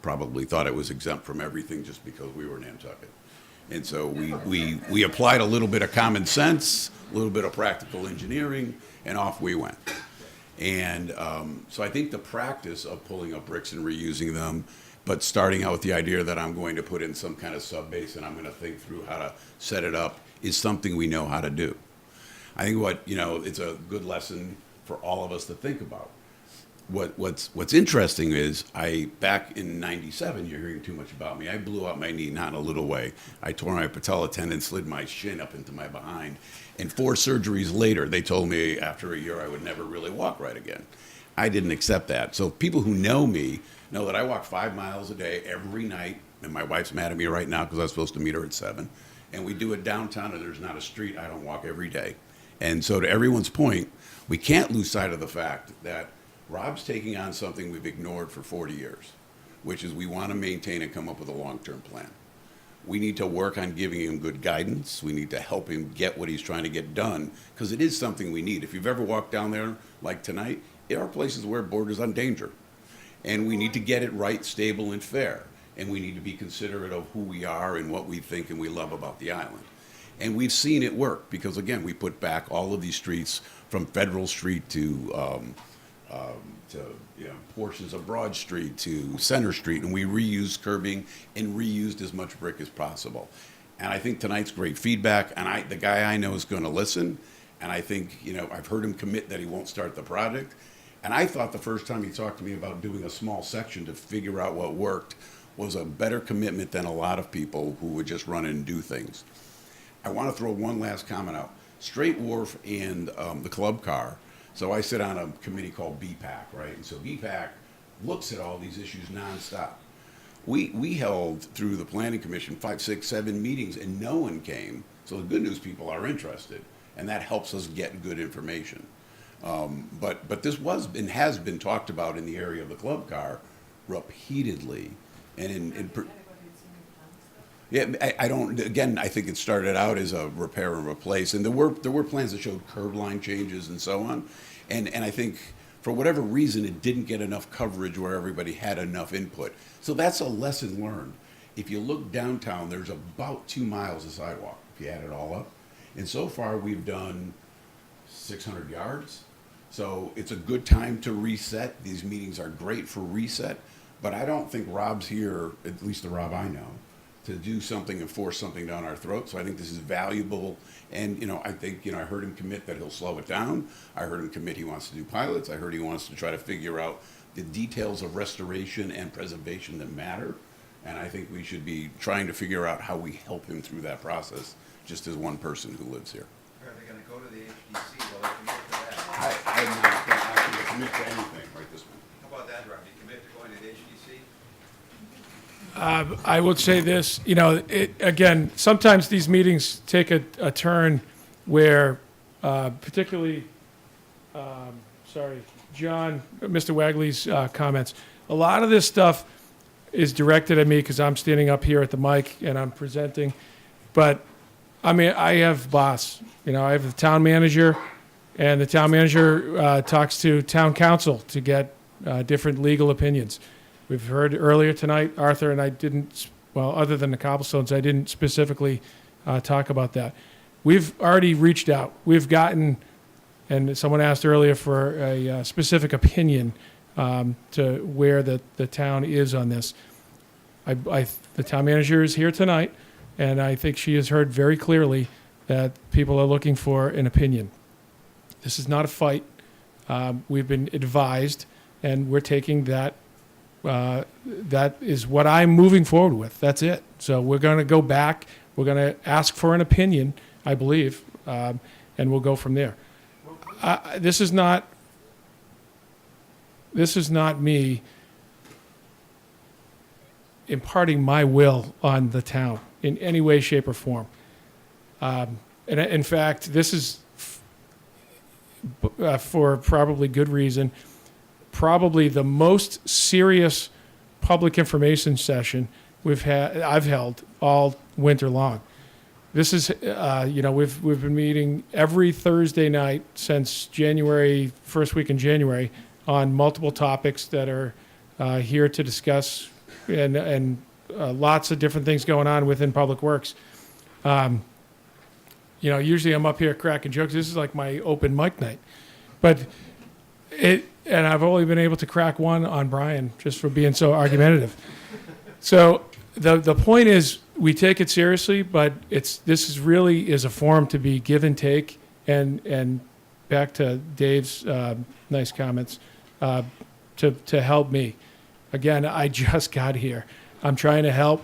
probably thought it was exempt from everything just because we were Nantucket. And so we applied a little bit of common sense, a little bit of practical engineering, and off we went. And so I think the practice of pulling up bricks and reusing them, but starting out with the idea that I'm going to put in some kind of sub-base and I'm going to think through how to set it up is something we know how to do. I think it's a good lesson for all of us to think about. What's interesting is back in '97, you're hearing too much about me. I blew out my knee, not in a little way. I tore my patella tendon, slid my shin up into my behind, and 4 surgeries later, they told me after a year I would never really walk right again. I didn't accept that. So people who know me know that I walk 5 miles a day every night, and my wife's mad at me right now because I was supposed to meet her at 7. And we do it downtown, and there's not a street I don't walk every day. And so to everyone's point, we can't lose sight of the fact that Rob's taking on something we've ignored for 40 years, which is we want to maintain and come up with a long-term plan. We need to work on giving him good guidance. We need to help him get what he's trying to get done, because it is something we need. If you've ever walked down there like tonight, there are places where it borders on danger. And we need to get it right, stable, and fair. And we need to be considerate of who we are and what we think and we love about the island. And we've seen it work because, again, we put back all of these streets from Federal Street to portions of Broad Street to Center Street, and we reused curbing and reused as much brick as possible. And I think tonight's great feedback, and the guy I know is going to listen, and I think, I've heard him commit that he won't start the project. And I thought the first time he talked to me about doing a small section to figure out what worked was a better commitment than a lot of people who would just run in and do things. I want to throw one last comment out. Straight Wharf and the club car. So I sit on a committee called BPAC, right? And so BPAC looks at all these issues nonstop. We held through the Planning Commission 5, 6, 7 meetings and no one came. So the good news people are interested, and that helps us get good information. But this was and has been talked about in the area of the club car repeatedly, and I think it started out as a repair and replace, and there were plans that showed curb line changes and so on, and I think For whatever reason, it didn't get enough coverage where everybody had enough input. So that's a lesson learned. If you look downtown, there's about 2 miles of sidewalk, if you add it all up. And so far, we've done 600 yards. So it's a good time to reset. These meetings are great for reset. But I don't think Rob's here, at least the Rob I know, to do something and force something down our throat. So I think this is valuable. And, I think, I heard him commit that he'll slow it down. I heard him commit he wants to do pilots. I heard he wants to try to figure out the details of restoration and preservation that matter. And I think we should be trying to figure out how we help him through that process, just as one person who lives here. Are they going to go to the HDC while they commit to that? I'm not going to ask you to commit to anything right this minute. How about that, Rob? You commit to going to the HDC? I would say this, again, sometimes these meetings take a turn where, particularly, John, Mr. Wagley's comments, a lot of this stuff is directed at me because I'm standing up here at the mic and I'm presenting. But, I have boss, I have the town manager, and the town manager talks to town council to get different legal opinions. We've heard earlier tonight, Arthur and I didn't, other than the cobblestones, I didn't specifically talk about that. We've already reached out. We've gotten, and someone asked earlier for a specific opinion to where the town is on this. The town manager is here tonight, and I think she has heard very clearly that people are looking for an opinion. This is not a fight. We've been advised, and we're taking that. That is what I'm moving forward with. That's it. So we're going to go back. We're going to ask for an opinion, I believe, and we'll go from there. This is not me imparting my will on the town in any way, shape, or form. And in fact, this is for probably good reason. Probably the most serious public information session I've held all winter long. This is, we've been meeting every Thursday night since January, first week in January, on multiple topics that are here to discuss, and lots of different things going on within Public Works. Usually I'm up here cracking jokes. This is like my open mic night, but and I've only been able to crack one on Brian just for being so argumentative. So the point is, we take it seriously, but this is really a forum to be give and take, and back to Dave's nice comments, to help me. Again, I just got here. I'm trying to help.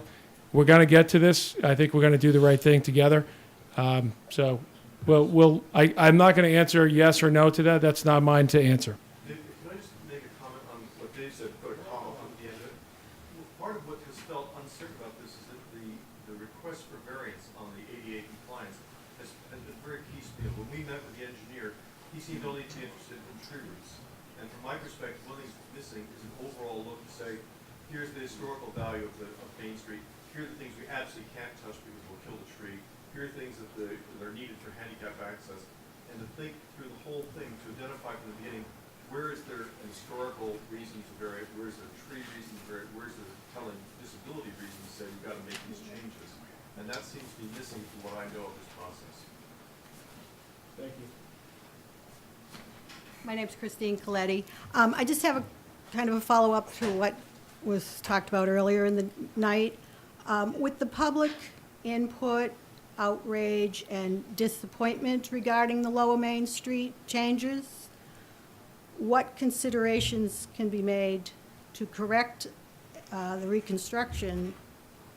We're going to get to this. I think we're going to do the right thing together. I'm not going to answer yes or no to that. That's not mine to answer. Can I just make a comment on what Dave said, put a comma on the end of it? Part of what has felt uncertain about this is that the request for variance on the ADA compliance has been very piecemeal. When we met with the engineer, he seemed only to be interested in tree roots. And from my perspective, one thing that's missing is an overall look to say, here's the historical value of Main Street. Here are the things we absolutely can't touch because we'll kill the tree. Here are things that are needed for handicap access. And to think through the whole thing, to identify from the beginning, where is there an historical reason to vary it? Where is there a tree reason to vary it? Where is there a telling disability reason to say we've got to make these changes? And that seems to be missing from what I know of this process. Thank you. My name's Christine Coletti. I just have a kind of a follow-up to what was talked about earlier in the night. With the public input, outrage, and disappointment regarding the Lower Main Street changes, what considerations can be made to correct the reconstruction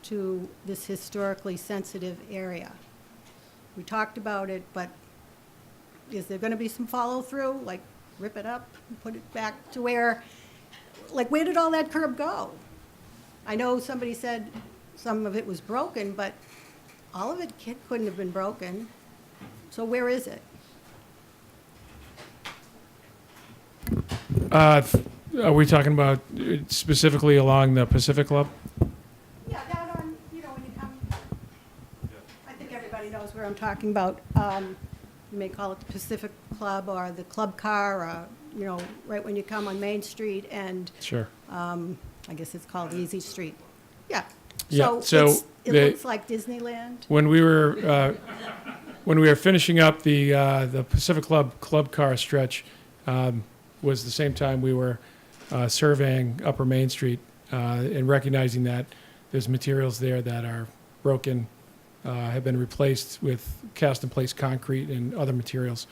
to this historically sensitive area? We talked about it, but is there going to be some follow-through, like rip it up and put it back to where did all that curb go? I know somebody said some of it was broken, but all of it couldn't have been broken. So where is it? Are we talking about specifically along the Pacific Club? Yeah, down on, when you come, I think everybody knows where I'm talking about. you may call it the Pacific Club or the Club Car, or, you know, right when you come on Main Street, and Sure. I guess it's called Easy Street. Yeah. Yeah, So so it the- looks like Disneyland. When we were finishing up the Pacific Club car stretch, was the same time we were surveying Upper Main Street and recognizing that there's materials there that are broken, have been replaced with cast-in-place concrete and other materials.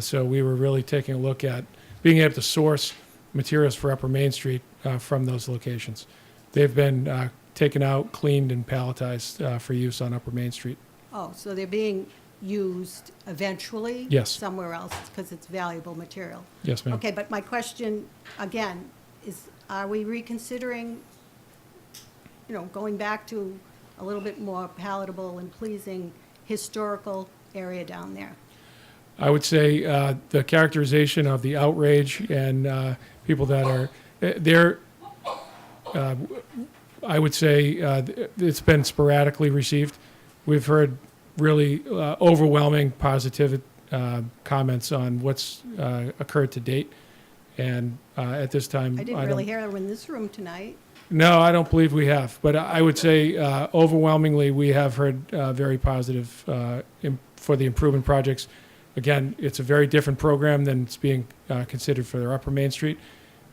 So we were really taking a look at being able to source materials for Upper Main Street from those locations. They've been taken out, cleaned, and palletized for use on Upper Main Street. Oh, so they're being used eventually? Yes. Somewhere else, because it's valuable material? Yes, ma'am. Okay, but my question, again, is are we reconsidering, you know, going back to a little bit more palatable and pleasing historical area down there? I would say the characterization of the outrage and people that are there, I would say it's been sporadically received. We've heard really overwhelming positive comments on what's occurred to date. And at this time, I didn't really hear them in this room tonight. No, I don't believe we have. But I would say overwhelmingly, we have heard very positive for the improvement projects. Again, it's a very different program than it's being considered for their Upper Main Street.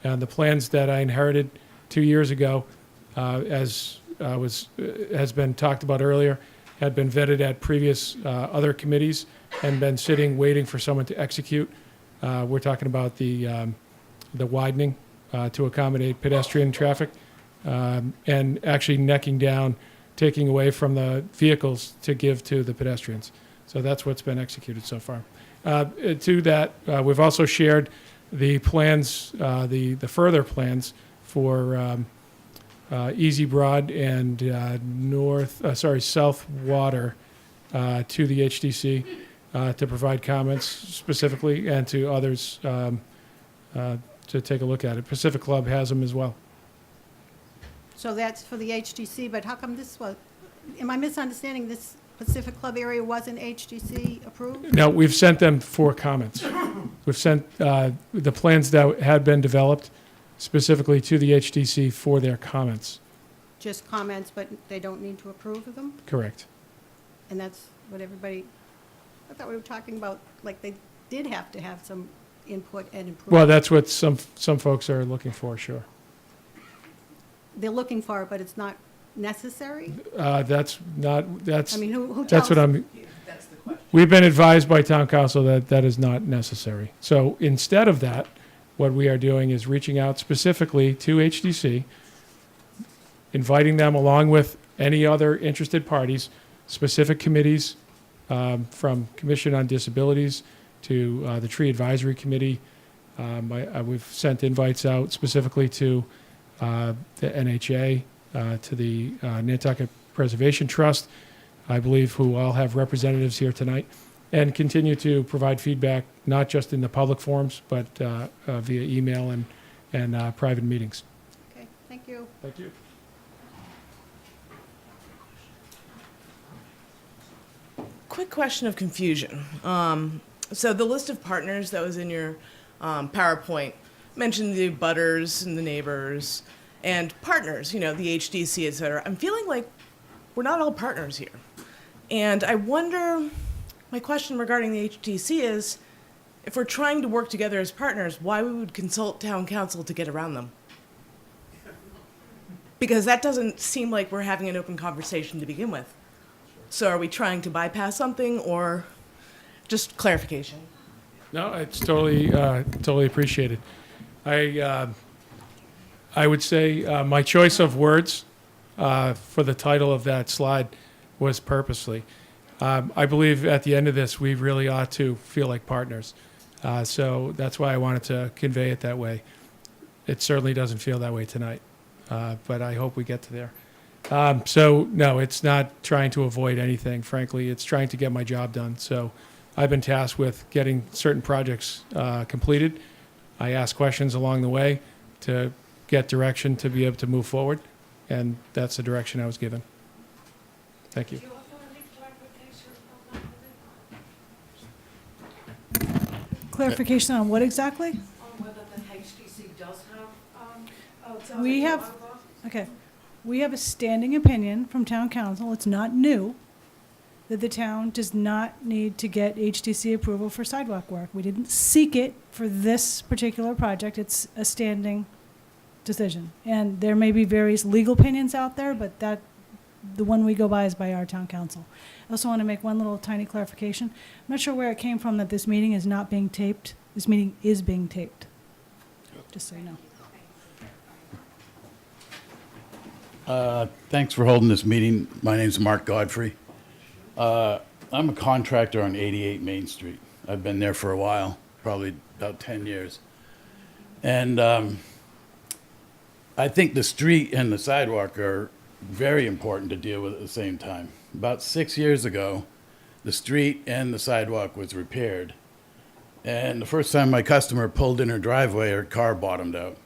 The plans that I inherited 2 years ago, as has been talked about earlier, had been vetted at previous other committees and been sitting waiting for someone to execute. We're talking about the widening to accommodate pedestrian traffic and actually necking down, taking away from the vehicles to give to the pedestrians. So that's what's been executed so far. To that, we've also shared the plans, the further plans for Easy Broad and South Water to the HDC to provide comments specifically, and to others to take a look at it. Pacific Club has them as well. So that's for the HDC, but how come this was, am I misunderstanding, this Pacific Club area wasn't HDC approved? No, we've sent them for comments. We've sent the plans that had been developed specifically to the HDC for their comments. Just comments, but they don't need to approve of them? Correct. And that's what everybody, I thought we were talking about, like they did have to have some input and improvement. Well, that's what some folks are looking for, sure. They're looking for it, but it's not necessary? That's I mean, who that's what tells- I'm. We've been advised by town council that that is not necessary. So instead of that, what we are doing is reaching out specifically to HDC, inviting them along with any other interested parties, specific committees, from Commission on Disabilities to the Tree Advisory Committee. We've sent invites out specifically to the NHA, to the Nantucket Preservation Trust, I believe, who all have representatives here tonight, and continue to provide feedback, not just in the public forums, but via email and private meetings. Okay, thank you. Thank you. Quick question of confusion. So the list of partners that was in your PowerPoint mentioned the butters and the neighbors and partners, you know, the HDC, et cetera. I'm feeling like we're not all partners here. And I wonder, my question regarding the HDC is, if we're trying to work together as partners, why we would consult town council to get around them? Because that doesn't seem like we're having an open conversation to begin with. So are we trying to bypass something, or just clarification? No, it's totally appreciated. I would say my choice of words for the title of that slide was purposely. I believe at the end of this, we really ought to feel like partners. So that's why I wanted to convey it that way. It certainly doesn't feel that way tonight, but I hope we get to there. So no, it's not trying to avoid anything, frankly. It's trying to get my job done. So I've been tasked with getting certain projects completed. I ask questions along the way to get direction to be able to move forward, and that's the direction I was given. Thank you. Clarification on what exactly? On whether the HDC does have, We have, okay, we have a standing opinion from town council, it's not new, that the town does not need to get HDC approval for sidewalk work. We didn't seek it for this particular project, it's a standing decision. And there may be various legal opinions out there, but the one we go by is by our town council. I also want to make one little tiny clarification. I'm not sure where it came from that this meeting is not being taped. This meeting is being taped, just so you know. Thanks for holding this meeting. My name's Mark Godfrey. I'm a contractor on 88 Main Street. I've been there for a while, probably about 10 years. And I think the street and the sidewalk are very important to deal with at the same time. About 6 years ago, the street and the sidewalk was repaired. And the first time my customer pulled in her driveway, her car bottomed out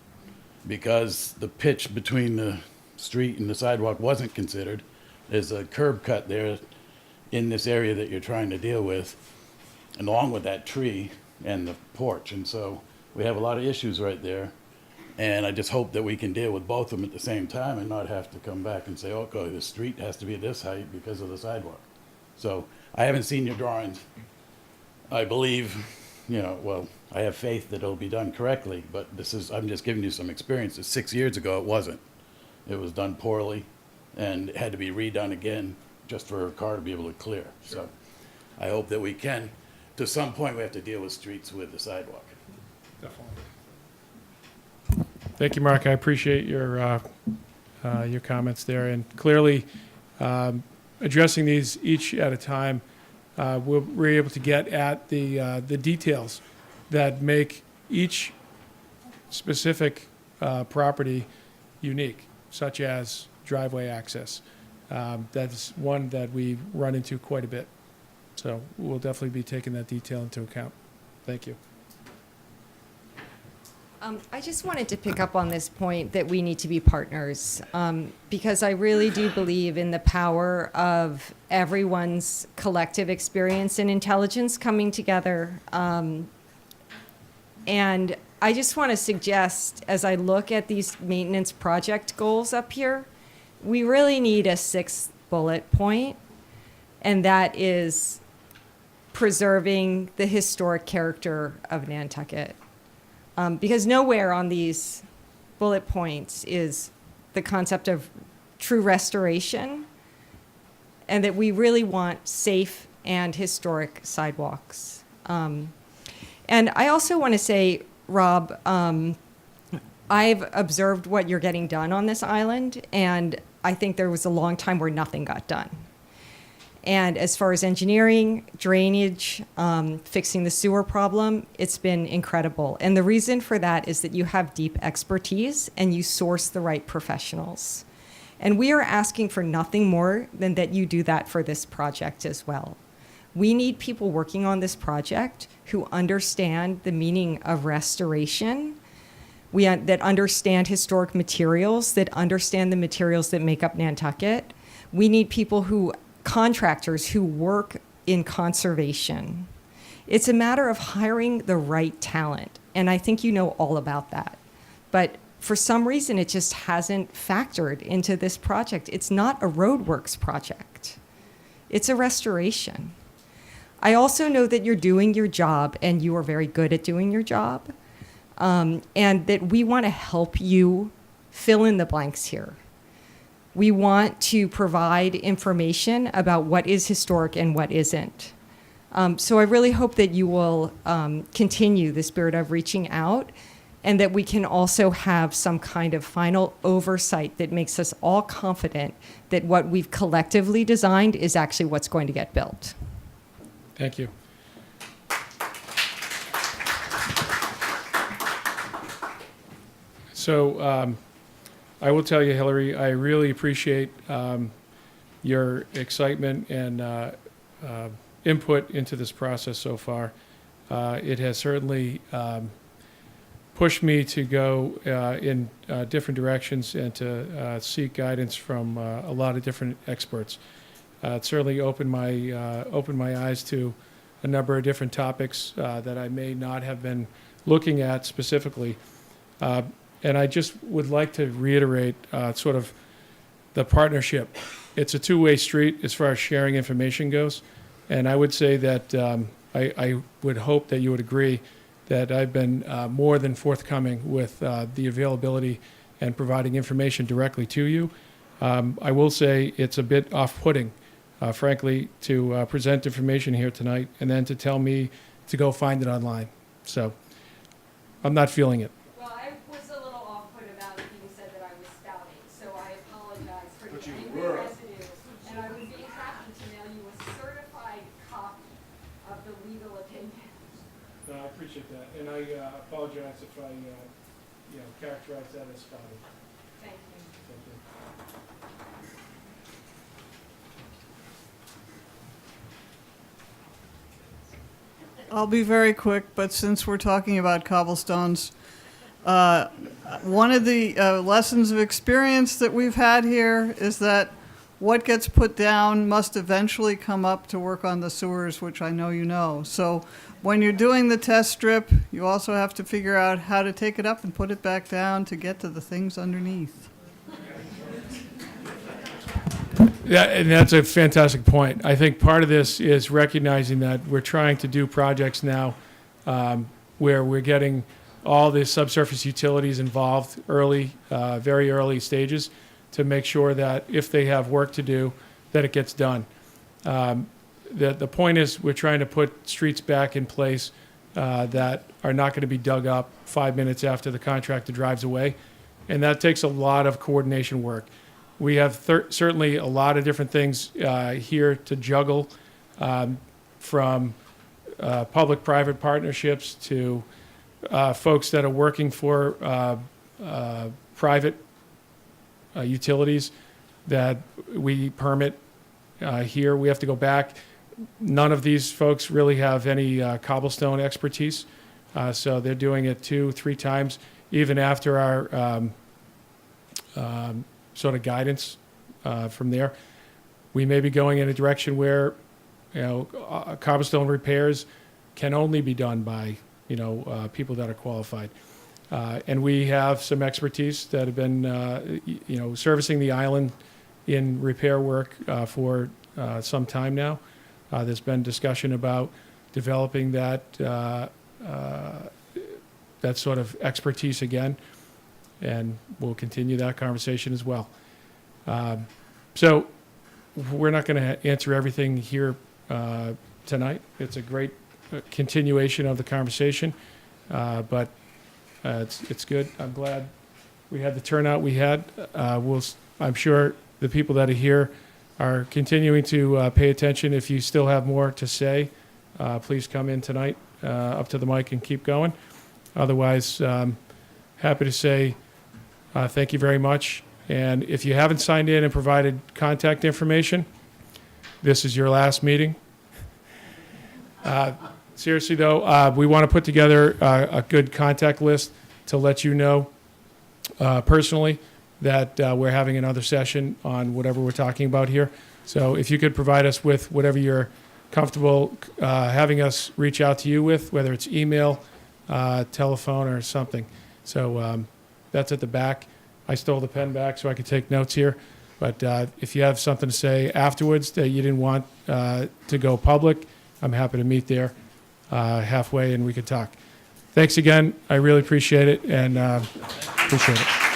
because the pitch between the street and the sidewalk wasn't considered. There's a curb cut there in this area that you're trying to deal with, and along with that tree and the porch. And so we have a lot of issues right there. And I just hope that we can deal with both of them at the same time and not have to come back and say, okay, the street has to be this height because of the sidewalk. So I haven't seen your drawings. I believe, well, I have faith that it'll be done correctly, but I'm just giving you some experiences. 6 years ago, it wasn't. It was done poorly, and it had to be redone again just for a car to be able to clear. So I hope that we can. To some point, we have to deal with streets with the sidewalk. Definitely. Thank you, Mark. I appreciate your comments there. And clearly, addressing these each at a time, we're able to get at the details that make each specific property unique, such as driveway access. That's one that we run into quite a bit. So we'll definitely be taking that detail into account. Thank you. I just wanted to pick up on this point that we need to be partners, because I really do believe in the power of everyone's collective experience and intelligence coming together. And I just want to suggest, as I look at these maintenance project goals up here, we really need a sixth bullet point, and that is preserving the historic character of Nantucket. Because nowhere on these bullet points is the concept of true restoration, and that we really want safe and historic sidewalks. And I also want to say, Rob, I've observed what you're getting done on this island, and I think there was a long time where nothing got done. And as far as engineering, drainage, fixing the sewer problem, it's been incredible. And the reason for that is that you have deep expertise and you source the right professionals. And we are asking for nothing more than that you do that for this project as well. We need people working on this project who understand the meaning of restoration, that understand historic materials, that understand the materials that make up Nantucket. We need contractors who work in conservation. It's a matter of hiring the right talent, and I think you know all about that. But for some reason, it just hasn't factored into this project. It's not a roadworks project. It's a restoration. I also know that you're doing your job, and you are very good at doing your job, and that we want to help you fill in the blanks here. We want to provide information about what is historic and what isn't. So I really hope that you will continue the spirit of reaching out, and that we can also have some kind of final oversight that makes us all confident that what we've collectively designed is actually what's going to get built. Thank you. So I will tell you, Hillary, I really appreciate your excitement and input into this process so far. It has certainly pushed me to go in different directions and to seek guidance from a lot of different experts. It certainly opened my eyes to a number of different topics that I may not have been looking at specifically. And I just would like to reiterate sort of the partnership. It's a two-way street as far as sharing information goes. And I would say that I would hope that you would agree that I've been more than forthcoming with the availability and providing information directly to you. I will say it's a bit off-putting, frankly, to present information here tonight and then to tell me to go find it online. So I'm not feeling it. Well, I was a little off-put about it being said that I was spouting, so I apologize for the angry residue. And I would be happy to mail you a certified copy of the legal opinion. No, I appreciate that, and I apologize if I, characterize that as spouting. Thank you. Thank you. I'll be very quick, but since we're talking about cobblestones, one of the lessons of experience that we've had here is that what gets put down must eventually come up to work on the sewers, which I know you know. So when you're doing the test strip, you also have to figure out how to take it up and put it back down to get to the things underneath. Yeah, and that's a fantastic point. I think part of this is recognizing that we're trying to do projects now where we're getting all the subsurface utilities involved early, very early stages, to make sure that if they have work to do, that it gets done. The point is we're trying to put streets back in place that are not going to be dug up 5 minutes after the contractor drives away, and that takes a lot of coordination work. We have certainly a lot of different things here to juggle, from public-private partnerships to folks that are working for private utilities that we permit here. We have to go back. None of these folks really have any cobblestone expertise, so they're doing it 2-3 times, even after our sort of guidance from there. We may be going in a direction where, cobblestone repairs can only be done by, people that are qualified. And we have some expertise that have been, servicing the island in repair work for some time now. There's been discussion about developing that sort of expertise again, and we'll continue that conversation as well. So we're not going to answer everything here tonight. It's a great continuation of the conversation, but it's good. I'm glad we had the turnout we had. I'm sure the people that are here are continuing to pay attention. If you still have more to say, please come in tonight up to the mic and keep going. Otherwise, happy to say thank you very much. And if you haven't signed in and provided contact information, this is your last meeting. Seriously, though, we want to put together a good contact list to let you know personally that we're having another session on whatever we're talking about here. So if you could provide us with whatever you're comfortable having us reach out to you with, whether it's email, telephone, or something. So that's at the back. I stole the pen back so I could take notes here. But if you have something to say afterwards that you didn't want to go public, I'm happy to meet there halfway and we could talk. Thanks again. I really appreciate it, and appreciate it.